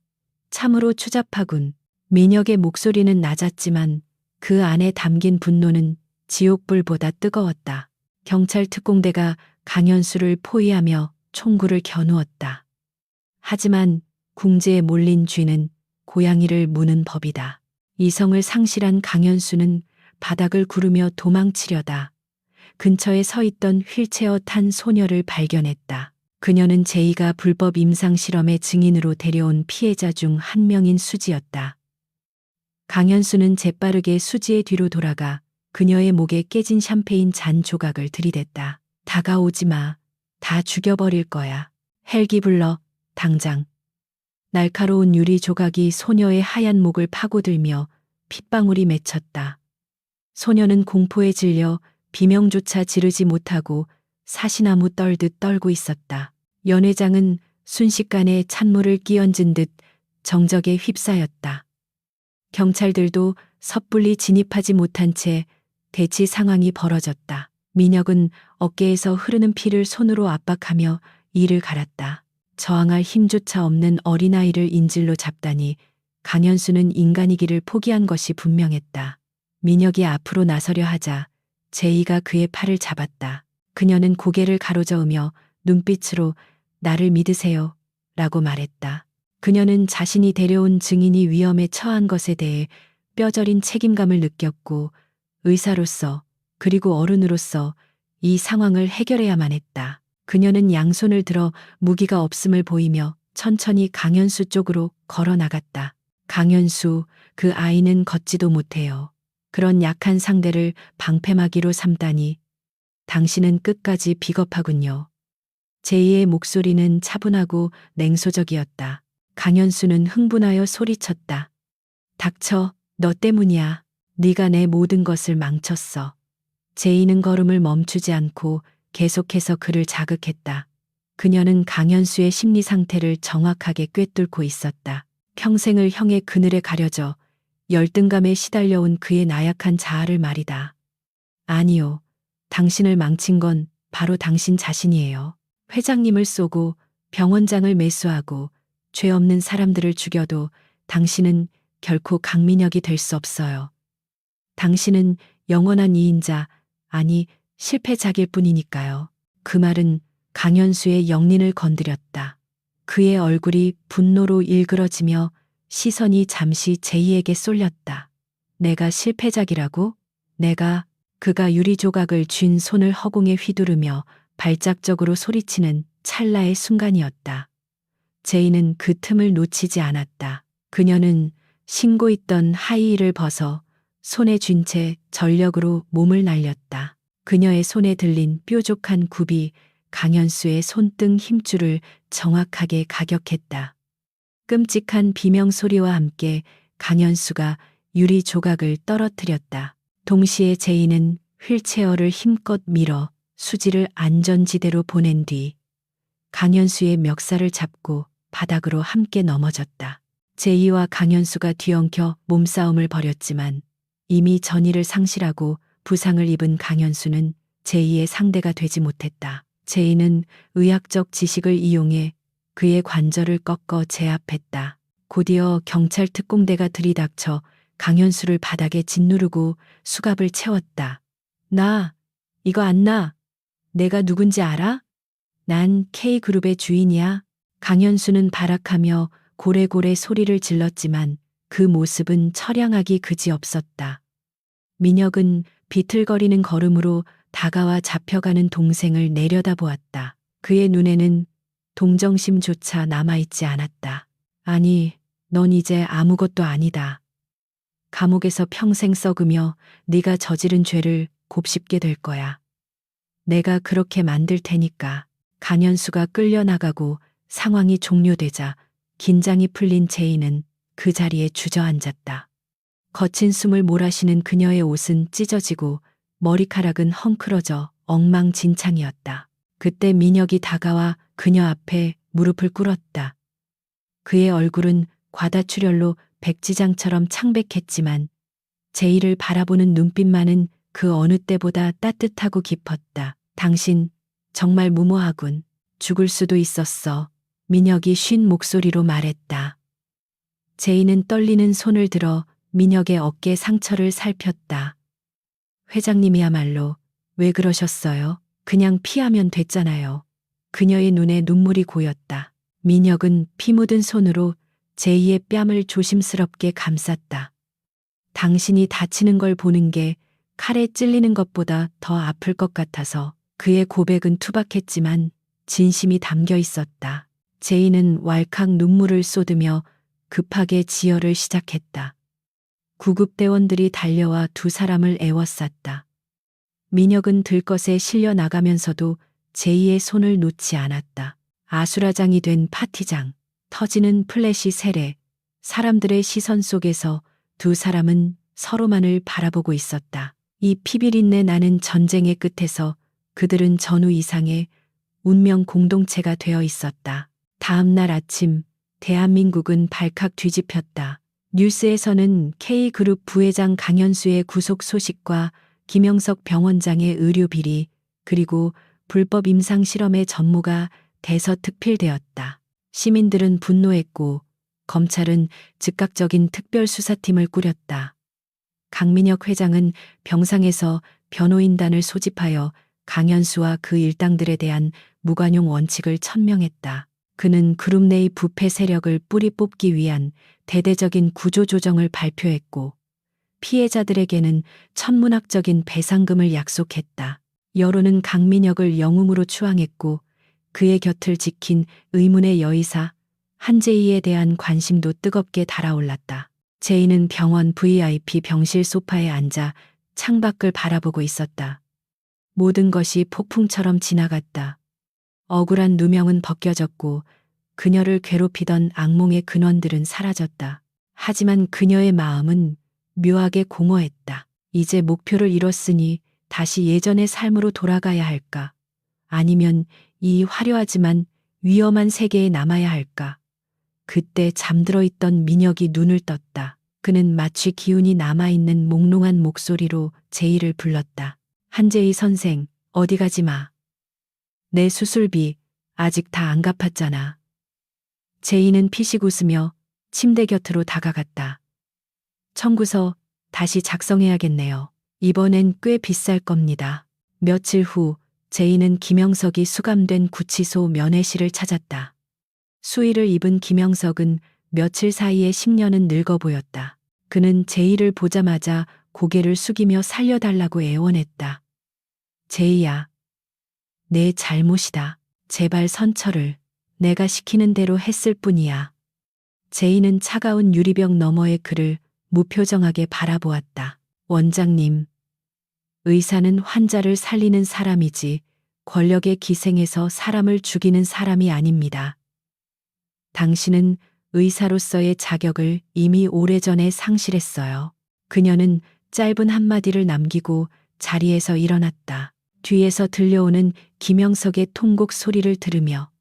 참으로 추잡하군. 민혁의 목소리는 낮았지만 그 안에 담긴 분노는 지옥불보다 뜨거웠다. 경찰 특공대가 강현수를 포위하며 총구를 겨누었다. 하지만 궁지에 몰린 쥐는 고양이를 무는 법이다. 이성을 상실한 강현수는 바닥을 구르며 도망치려다 근처에 서 있던 휠체어 탄 소녀를 발견했다. 그녀는 제이가 불법 임상 실험의 증인으로 데려온 피해자 중 한 명인 수지였다. 강현수는 재빠르게 수지의 뒤로 돌아가 그녀의 목에 깨진 샴페인 잔 조각을 들이댔다. 다가오지 마. 다 죽여버릴 거야. 헬기 불러. 당장. 날카로운 유리 조각이 소녀의 하얀 목을 파고들며 핏방울이 맺혔다. 소녀는 공포에 질려 비명조차 지르지 못하고 사시나무 떨듯 떨고 있었다. 연회장은 순식간에 찬물을 끼얹은 듯 정적에 휩싸였다. 경찰들도 섣불리 진입하지 못한 채 대치 상황이 벌어졌다. 민혁은 어깨에서 흐르는 피를 손으로 압박하며 이를 갈았다. 저항할 힘조차 없는 어린아이를 인질로 잡다니 강현수는 인간이기를 포기한 것이 분명했다. 민혁이 앞으로 나서려 하자 제이가 그의 팔을 잡았다. 그녀는 고개를 가로저으며 눈빛으로 나를 믿으세요 라고 말했다. 그녀는 자신이 데려온 증인이 위험에 처한 것에 대해 뼈저린 책임감을 느꼈고 의사로서 그리고 어른으로서 이 상황을 해결해야만 했다. 그녀는 양손을 들어 무기가 없음을 보이며 천천히 강현수 쪽으로 걸어 나갔다. 강현수, 그 아이는 걷지도 못해요. 그런 약한 상대를 방패막이로 삼다니. 당신은 끝까지 비겁하군요. 제이의 목소리는 차분하고 냉소적이었다. 강현수는 흥분하여 소리쳤다. 닥쳐, 너 때문이야. 네가 내 모든 것을 망쳤어. 제이는 걸음을 멈추지 않고 계속해서 그를 자극했다. 그녀는 강현수의 심리 상태를 정확하게 꿰뚫고 있었다. 평생을 형의 그늘에 가려져 열등감에 시달려온 그의 나약한 자아를 말이다. 아니요. 당신을 망친 건 바로 당신 자신이에요. 회장님을 쏘고 병원장을 매수하고 죄 없는 사람들을 죽여도 당신은 결코 강민혁이 될 수 없어요. 당신은 영원한 이인자, 아니 실패자일 뿐이니까요. 그 말은 강현수의 영린을 건드렸다. 그의 얼굴이 분노로 일그러지며 시선이 잠시 제이에게 쏠렸다. 내가 실패작이라고? 내가. 그가 유리 조각을 쥔 손을 허공에 휘두르며 발작적으로 소리치는 찰나의 순간이었다. 제이는 그 틈을 놓치지 않았다. 그녀는 신고 있던 하이힐을 벗어 손에 쥔 채 전력으로 몸을 날렸다. 그녀의 손에 들린 뾰족한 굽이 강현수의 손등 힘줄을 정확하게 가격했다. 끔찍한 비명 소리와 함께 강현수가 유리 조각을 떨어뜨렸다. 동시에 제이는 휠체어를 힘껏 밀어 수지를 안전지대로 보낸 뒤 강현수의 멱살을 잡고 바닥으로 함께 넘어졌다. 제이와 강현수가 뒤엉켜 몸싸움을 벌였지만 이미 전의를 상실하고 부상을 입은 강현수는 제이의 상대가 되지 못했다. 제이는 의학적 지식을 이용해 그의 관절을 꺾어 제압했다. 곧이어 경찰 특공대가 들이닥쳐 강현수를 바닥에 짓누르고 수갑을 채웠다. 나, 이거 안 나. 내가 누군지 알아? 난 K그룹의 주인이야. 강현수는 발악하며 고래고래 소리를 질렀지만 그 모습은 처량하기 그지없었다. 민혁은 비틀거리는 걸음으로 다가와 잡혀가는 동생을 내려다보았다. 그의 눈에는 동정심조차 남아있지 않았다. 아니, 넌 이제 아무것도 아니다. 감옥에서 평생 썩으며 네가 저지른 죄를 곱씹게 될 거야. 내가 그렇게 만들 테니까. 강현수가 끌려나가고 상황이 종료되자 긴장이 풀린 제이는 그 자리에 주저앉았다. 거친 숨을 몰아쉬는 그녀의 옷은 찢어지고 머리카락은 헝클어져 엉망진창이었다. 그때 민혁이 다가와 그녀 앞에 무릎을 꿇었다. 그의 얼굴은 과다출혈로 백지장처럼 창백했지만 제이를 바라보는 눈빛만은 그 어느 때보다 따뜻하고 깊었다. 당신 정말 무모하군. 죽을 수도 있었어. 민혁이 쉰 목소리로 말했다. 제이는 떨리는 손을 들어 민혁의 어깨 상처를 살폈다. 회장님이야말로 왜 그러셨어요? 그냥 피하면 됐잖아요. 그녀의 눈에 눈물이 고였다. 민혁은 피 묻은 손으로 제이의 뺨을 조심스럽게 감쌌다. 당신이 다치는 걸 보는 게 칼에 찔리는 것보다 더 아플 것 같아서. 그의 고백은 투박했지만 진심이 담겨 있었다. 제이는 왈칵 눈물을 쏟으며 급하게 지혈을 시작했다. 구급대원들이 달려와 두 사람을 애워쌌다. 민혁은 들것에 실려 나가면서도 제이의 손을 놓지 않았다. 아수라장이 된 파티장, 터지는 플래시 세례, 사람들의 시선 속에서 두 사람은 서로만을 바라보고 있었다. 이 피비린내 나는 전쟁의 끝에서 그들은 전후 이상의 운명 공동체가 되어 있었다. 다음 날 아침 대한민국은 발칵 뒤집혔다. 뉴스에서는 K그룹 부회장 강현수의 구속 소식과 김영석 병원장의 의료 비리 그리고 불법 임상 실험의 전무가 대서특필되었다. 시민들은 분노했고 검찰은 즉각적인 특별수사팀을 꾸렸다. 강민혁 회장은 병상에서 변호인단을 소집하여 강현수와 그 일당들에 대한 무관용 원칙을 천명했다. 그는 그룹 내의 부패 세력을 뿌리 뽑기 위한 대대적인 구조조정을 발표했고 피해자들에게는 천문학적인 배상금을 약속했다. 여론은 강민혁을 영웅으로 추앙했고 그의 곁을 지킨 의문의 여의사 한제이에 대한 관심도 뜨겁게 달아올랐다. 제이는 병원 VIP 병실 소파에 앉아 창밖을 바라보고 있었다. 모든 것이 폭풍처럼 지나갔다. 억울한 누명은 벗겨졌고 그녀를 괴롭히던 악몽의 근원들은 사라졌다. 하지만 그녀의 마음은 묘하게 공허했다. 이제 목표를 이뤘으니 다시 예전의 삶으로 돌아가야 할까? 아니면 이 화려하지만 위험한 세계에 남아야 할까? 그때 잠들어 있던 민혁이 눈을 떴다. 그는 마치 기운이 남아있는 몽롱한 목소리로 제이를 불렀다. 한제이 선생, 어디 가지 마. 내 수술비 아직 다 안 갚았잖아. 제이는 피식 웃으며 침대 곁으로 다가갔다. 청구서 다시 작성해야겠네요. 이번엔 꽤 비쌀 겁니다. 며칠 후 제이는 김영석이 수감된 구치소 면회실을 찾았다. 수의를 입은 김영석은 며칠 사이에 10년은 늙어 보였다. 그는 제이를 보자마자 고개를 숙이며 살려달라고 애원했다. 제이야, 내 잘못이다. 제발 선처를. 내가 시키는 대로 했을 뿐이야. 제이는 차가운 유리병 너머의 그를 무표정하게 바라보았다. 원장님, 의사는 환자를 살리는 사람이지 권력의 기생에서 사람을 죽이는 사람이 아닙니다. 당신은 의사로서의 자격을 이미 오래전에 상실했어요. 그녀는 짧은 한마디를 남기고 자리에서 일어났다. 뒤에서 들려오는 김영석의 통곡 소리를 들으며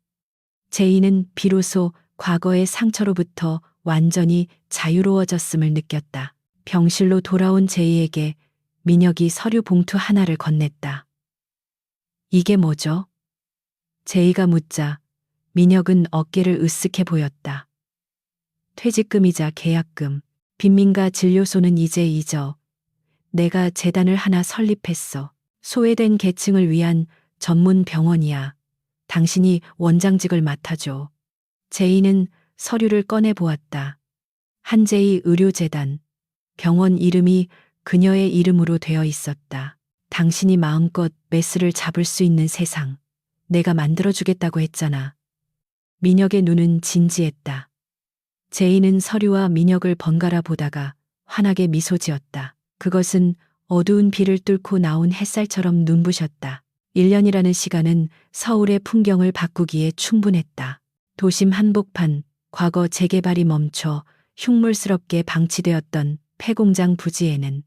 제이는 비로소 과거의 상처로부터 완전히 자유로워졌음을 느꼈다. 병실로 돌아온 제이에게 민혁이 서류 봉투 하나를 건넸다. 이게 뭐죠? 제이가 묻자 민혁은 어깨를 으쓱해 보였다. 퇴직금이자 계약금, 빈민가 진료소는 이제 잊어. 내가 재단을 하나 설립했어. 소외된 계층을 위한 전문 병원이야. 당신이 원장직을 맡아줘. 제이는 서류를 꺼내 보았다. 한제이 의료재단. 병원 이름이 그녀의 이름으로 되어 있었다. 당신이 마음껏 메스를 잡을 수 있는 세상. 내가 만들어주겠다고 했잖아. 민혁의 눈은 진지했다. 제이는 서류와 민혁을 번갈아 보다가 환하게 미소 지었다. 그것은 어두운 비를 뚫고 나온 햇살처럼 눈부셨다. 1년이라는 시간은 서울의 풍경을 바꾸기에 충분했다. 도심 한복판, 과거 재개발이 멈춰 흉물스럽게 방치되었던 폐공장 부지에는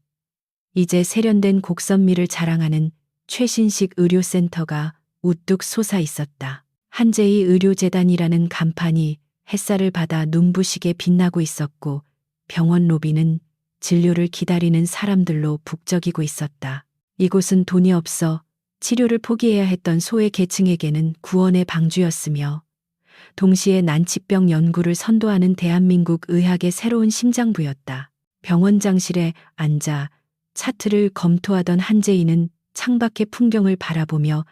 이제 세련된 곡선미를 자랑하는 최신식 의료센터가 우뚝 솟아 있었다. 한제이 의료재단이라는 간판이 햇살을 받아 눈부시게 빛나고 있었고 병원 로비는 진료를 기다리는 사람들로 북적이고 있었다. 이곳은 돈이 없어 치료를 포기해야 했던 소외 계층에게는 구원의 방주였으며 동시에 난치병 연구를 선도하는 대한민국 의학의 새로운 심장부였다. 병원장실에 앉아 차트를 검토하던 한제이는 창밖의 풍경을 바라보며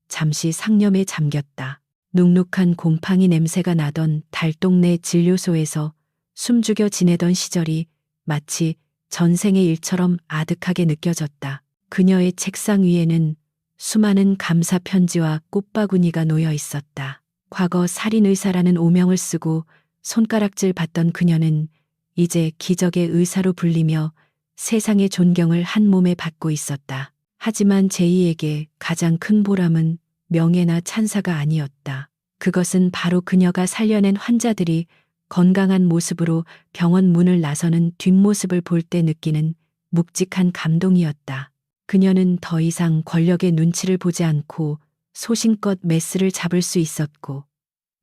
잠시 상념에 잠겼다. 눅눅한 곰팡이 냄새가 나던 달동네 진료소에서 숨죽여 지내던 시절이 마치 전생의 일처럼 아득하게 느껴졌다. 그녀의 책상 위에는 수많은 감사 편지와 꽃바구니가 놓여 있었다. 과거 살인의사라는 오명을 쓰고 손가락질 받던 그녀는 이제 기적의 의사로 불리며 세상의 존경을 한 몸에 받고 있었다. 하지만 제이에게 가장 큰 보람은 명예나 찬사가 아니었다. 그것은 바로 그녀가 살려낸 환자들이 건강한 모습으로 병원 문을 나서는 뒷모습을 볼 때 느끼는 묵직한 감동이었다. 그녀는 더 이상 권력의 눈치를 보지 않고 소신껏 메스를 잡을 수 있었고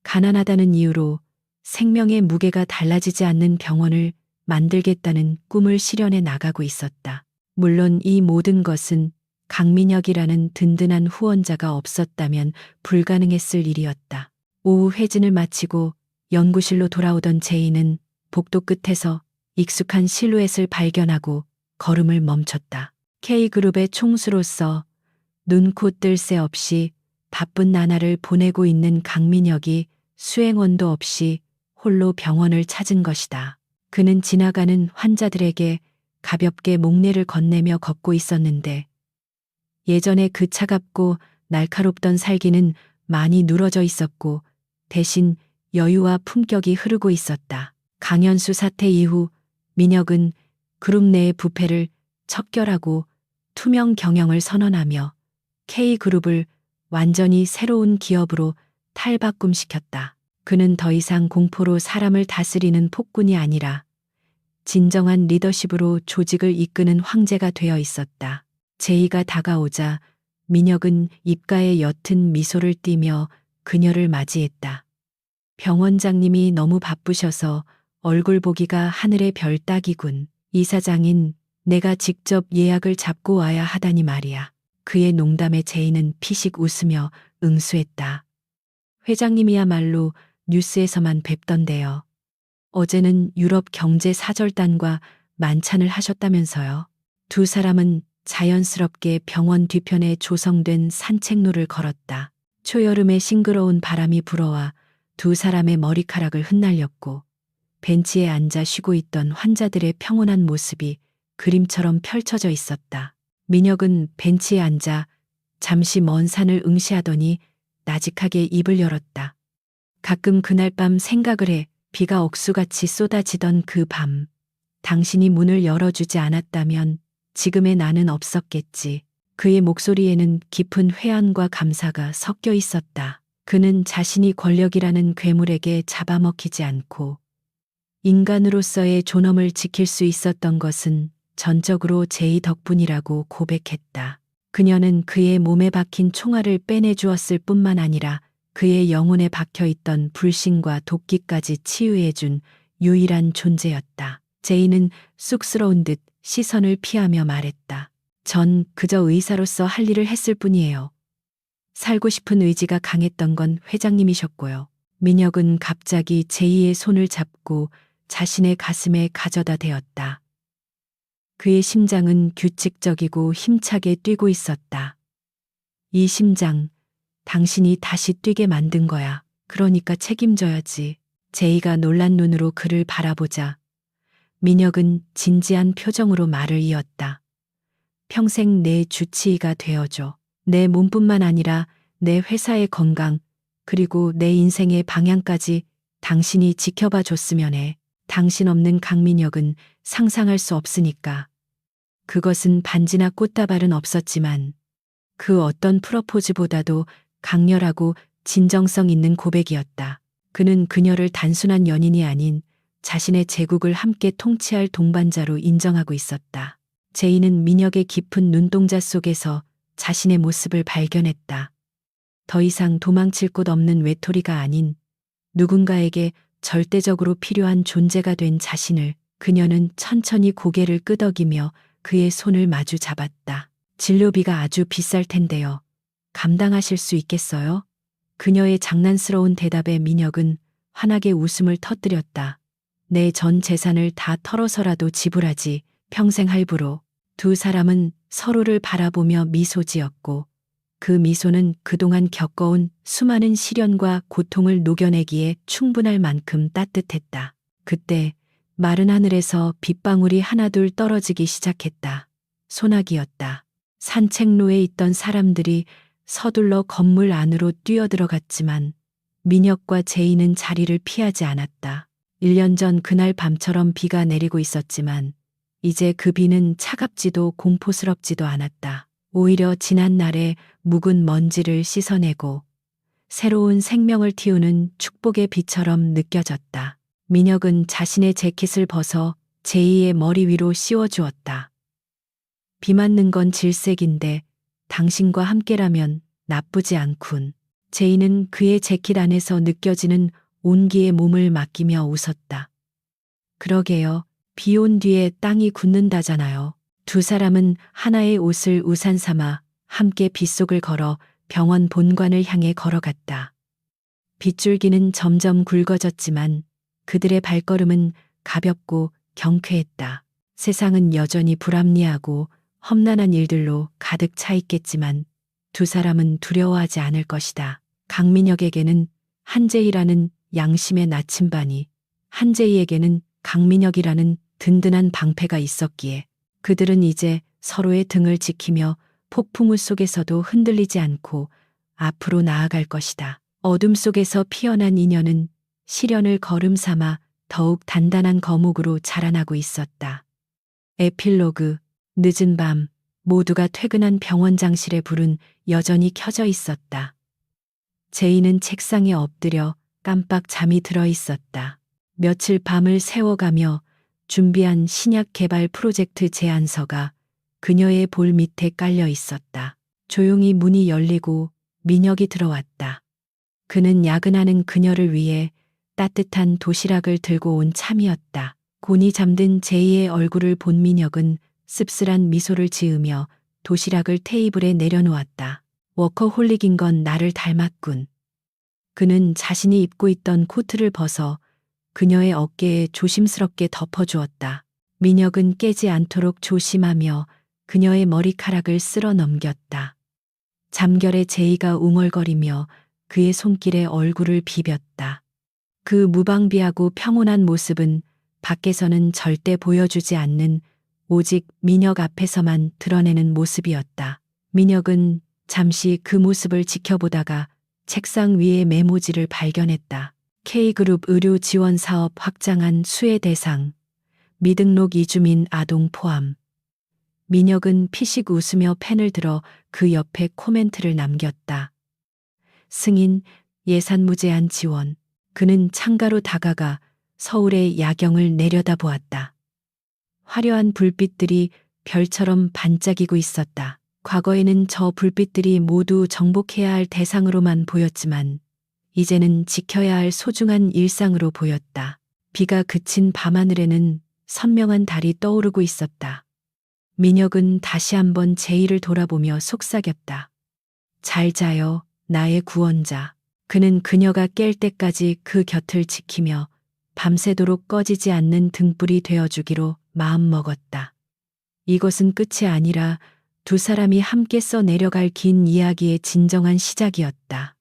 가난하다는 이유로 생명의 무게가 달라지지 않는 병원을 만들겠다는 꿈을 실현해 나가고 있었다. 물론 이 모든 것은 강민혁이라는 든든한 후원자가 없었다면 불가능했을 일이었다. 오후 회진을 마치고 연구실로 돌아오던 제이는 복도 끝에서 익숙한 실루엣을 발견하고 걸음을 멈췄다. K그룹의 총수로서 눈코 뜰 새 없이 바쁜 나날을 보내고 있는 강민혁이 수행원도 없이 홀로 병원을 찾은 것이다. 그는 지나가는 환자들에게 가볍게 목례를 건네며 걷고 있었는데 예전에 그 차갑고 날카롭던 살기는 많이 누러져 있었고 대신 여유와 품격이 흐르고 있었다. 강현수 사태 이후 민혁은 그룹 내의 부패를 척결하고 투명 경영을 선언하며 K그룹을 완전히 새로운 기업으로 탈바꿈시켰다. 그는 더 이상 공포로 사람을 다스리는 폭군이 아니라 진정한 리더십으로 조직을 이끄는 황제가 되어 있었다. 제의가 다가오자 민혁은 입가에 옅은 미소를 띠며 그녀를 맞이했다. 병원장님이 너무 바쁘셔서 얼굴 보기가 하늘의 별 따기군. 이사장인 내가 직접 예약을 잡고 와야 하다니 말이야. 그의 농담에 제이는 피식 웃으며 응수했다. 회장님이야말로 뉴스에서만 뵙던데요. 어제는 유럽 경제사절단과 만찬을 하셨다면서요. 두 사람은 자연스럽게 병원 뒤편에 조성된 산책로를 걸었다. 초여름에 싱그러운 바람이 불어와 두 사람의 머리카락을 흩날렸고 벤치에 앉아 쉬고 있던 환자들의 평온한 모습이 그림처럼 펼쳐져 있었다. 민혁은 벤치에 앉아 잠시 먼 산을 응시하더니 나직하게 입을 열었다. 가끔 그날 밤 생각을 해 비가 억수같이 쏟아지던 그 밤, 당신이 문을 열어주지 않았다면 지금의 나는 없었겠지. 그의 목소리에는 깊은 회한과 감사가 섞여 있었다. 그는 자신이 권력이라는 괴물에게 잡아먹히지 않고 인간으로서의 존엄을 지킬 수 있었던 것은 전적으로 제이 덕분이라고 고백했다. 그녀는 그의 몸에 박힌 총알을 빼내주었을 뿐만 아니라 그의 영혼에 박혀있던 불신과 도끼까지 치유해준 유일한 존재였다. 제이는 쑥스러운 듯 시선을 피하며 말했다. 전 그저 의사로서 할 일을 했을 뿐이에요. 살고 싶은 의지가 강했던 건 회장님이셨고요. 민혁은 갑자기 제이의 손을 잡고 자신의 가슴에 가져다 대었다. 그의 심장은 규칙적이고 힘차게 뛰고 있었다. 이 심장, 당신이 다시 뛰게 만든 거야. 그러니까 책임져야지. 제이가 놀란 눈으로 그를 바라보자 민혁은 진지한 표정으로 말을 이었다. 평생 내 주치의가 되어줘. 내 몸뿐만 아니라 내 회사의 건강, 그리고 내 인생의 방향까지 당신이 지켜봐 줬으면 해. 당신 없는 강민혁은 상상할 수 없으니까. 그것은 반지나 꽃다발은 없었지만 그 어떤 프러포즈보다도 강렬하고 진정성 있는 고백이었다. 그는 그녀를 단순한 연인이 아닌 자신의 제국을 함께 통치할 동반자로 인정하고 있었다. 제이는 민혁의 깊은 눈동자 속에서 자신의 모습을 발견했다. 더 이상 도망칠 곳 없는 외톨이가 아닌 누군가에게 절대적으로 필요한 존재가 된 자신을. 그녀는 천천히 고개를 끄덕이며 그의 손을 마주 잡았다. 진료비가 아주 비쌀 텐데요. 감당하실 수 있겠어요? 그녀의 장난스러운 대답에 민혁은 환하게 웃음을 터뜨렸다. 내 전 재산을 다 털어서라도 지불하지. 평생 할부로. 두 사람은 서로를 바라보며 미소 지었고 그 미소는 그동안 겪어온 수많은 시련과 고통을 녹여내기에 충분할 만큼 따뜻했다. 그때 마른 하늘에서 빗방울이 하나둘 떨어지기 시작했다. 소나기였다. 산책로에 있던 사람들이 서둘러 건물 안으로 뛰어들어갔지만 민혁과 제이는 자리를 피하지 않았다. 1년 전 그날 밤처럼 비가 내리고 있었지만 이제 그 비는 차갑지도 공포스럽지도 않았다. 오히려 지난 날의 묵은 먼지를 씻어내고 새로운 생명을 틔우는 축복의 비처럼 느껴졌다. 민혁은 자신의 재킷을 벗어 제이의 머리 위로 씌워주었다. 비 맞는 건 질색인데 당신과 함께라면 나쁘지 않군. 제이는 그의 재킷 안에서 느껴지는 온기에 몸을 맡기며 웃었다. 그러게요. 비 온 뒤에 땅이 굳는다잖아요. 두 사람은 하나의 옷을 우산 삼아 함께 빗속을 걸어 병원 본관을 향해 걸어갔다. 빗줄기는 점점 굵어졌지만 그들의 발걸음은 가볍고 경쾌했다. 세상은 여전히 불합리하고 험난한 일들로 가득 차 있겠지만 두 사람은 두려워하지 않을 것이다. 강민혁에게는 한재희라는 양심의 나침반이, 한재희에게는 강민혁이라는 든든한 방패가 있었기에 그들은 이제 서로의 등을 지키며 폭풍우 속에서도 흔들리지 않고 앞으로 나아갈 것이다. 어둠 속에서 피어난 인연은 시련을 걸음 삼아 더욱 단단한 거목으로 자라나고 있었다. 에필로그. 늦은 밤 모두가 퇴근한 병원장실의 불은 여전히 켜져 있었다. 제이는 책상에 엎드려 깜빡 잠이 들어 있었다. 며칠 밤을 새워가며 준비한 신약 개발 프로젝트 제안서가 그녀의 볼 밑에 깔려 있었다. 조용히 문이 열리고 민혁이 들어왔다. 그는 야근하는 그녀를 위해 따뜻한 도시락을 들고 온 참이었다. 곤히 잠든 제이의 얼굴을 본 민혁은 씁쓸한 미소를 지으며 도시락을 테이블에 내려놓았다. 워커홀릭인 건 나를 닮았군. 그는 자신이 입고 있던 코트를 벗어 그녀의 어깨에 조심스럽게 덮어주었다. 민혁은 깨지 않도록 조심하며 그녀의 머리카락을 쓸어 넘겼다. 잠결에 제이가 웅얼거리며 그의 손길에 얼굴을 비볐다. 그 무방비하고 평온한 모습은 밖에서는 절대 보여주지 않는 오직 민혁 앞에서만 드러내는 모습이었다. 민혁은 잠시 그 모습을 지켜보다가 책상 위의 메모지를 발견했다. K그룹 의료 지원 사업 확장한 수혜 대상, 미등록 이주민 아동 포함. 민혁은 피식 웃으며 펜을 들어 그 옆에 코멘트를 남겼다. 승인, 예산 무제한 지원. 그는 창가로 다가가 서울의 야경을 내려다보았다. 화려한 불빛들이 별처럼 반짝이고 있었다. 과거에는 저 불빛들이 모두 정복해야 할 대상으로만 보였지만 이제는 지켜야 할 소중한 일상으로 보였다. 비가 그친 밤하늘에는 선명한 달이 떠오르고 있었다. 민혁은 다시 한번 제이를 돌아보며 속삭였다. 잘 자요, 나의 구원자. 그는 그녀가 깰 때까지 그 곁을 지키며 밤새도록 꺼지지 않는 등불이 되어주기로 마음먹었다. 이것은 끝이 아니라 두 사람이 함께 써 내려갈 긴 이야기의 진정한 시작이었다.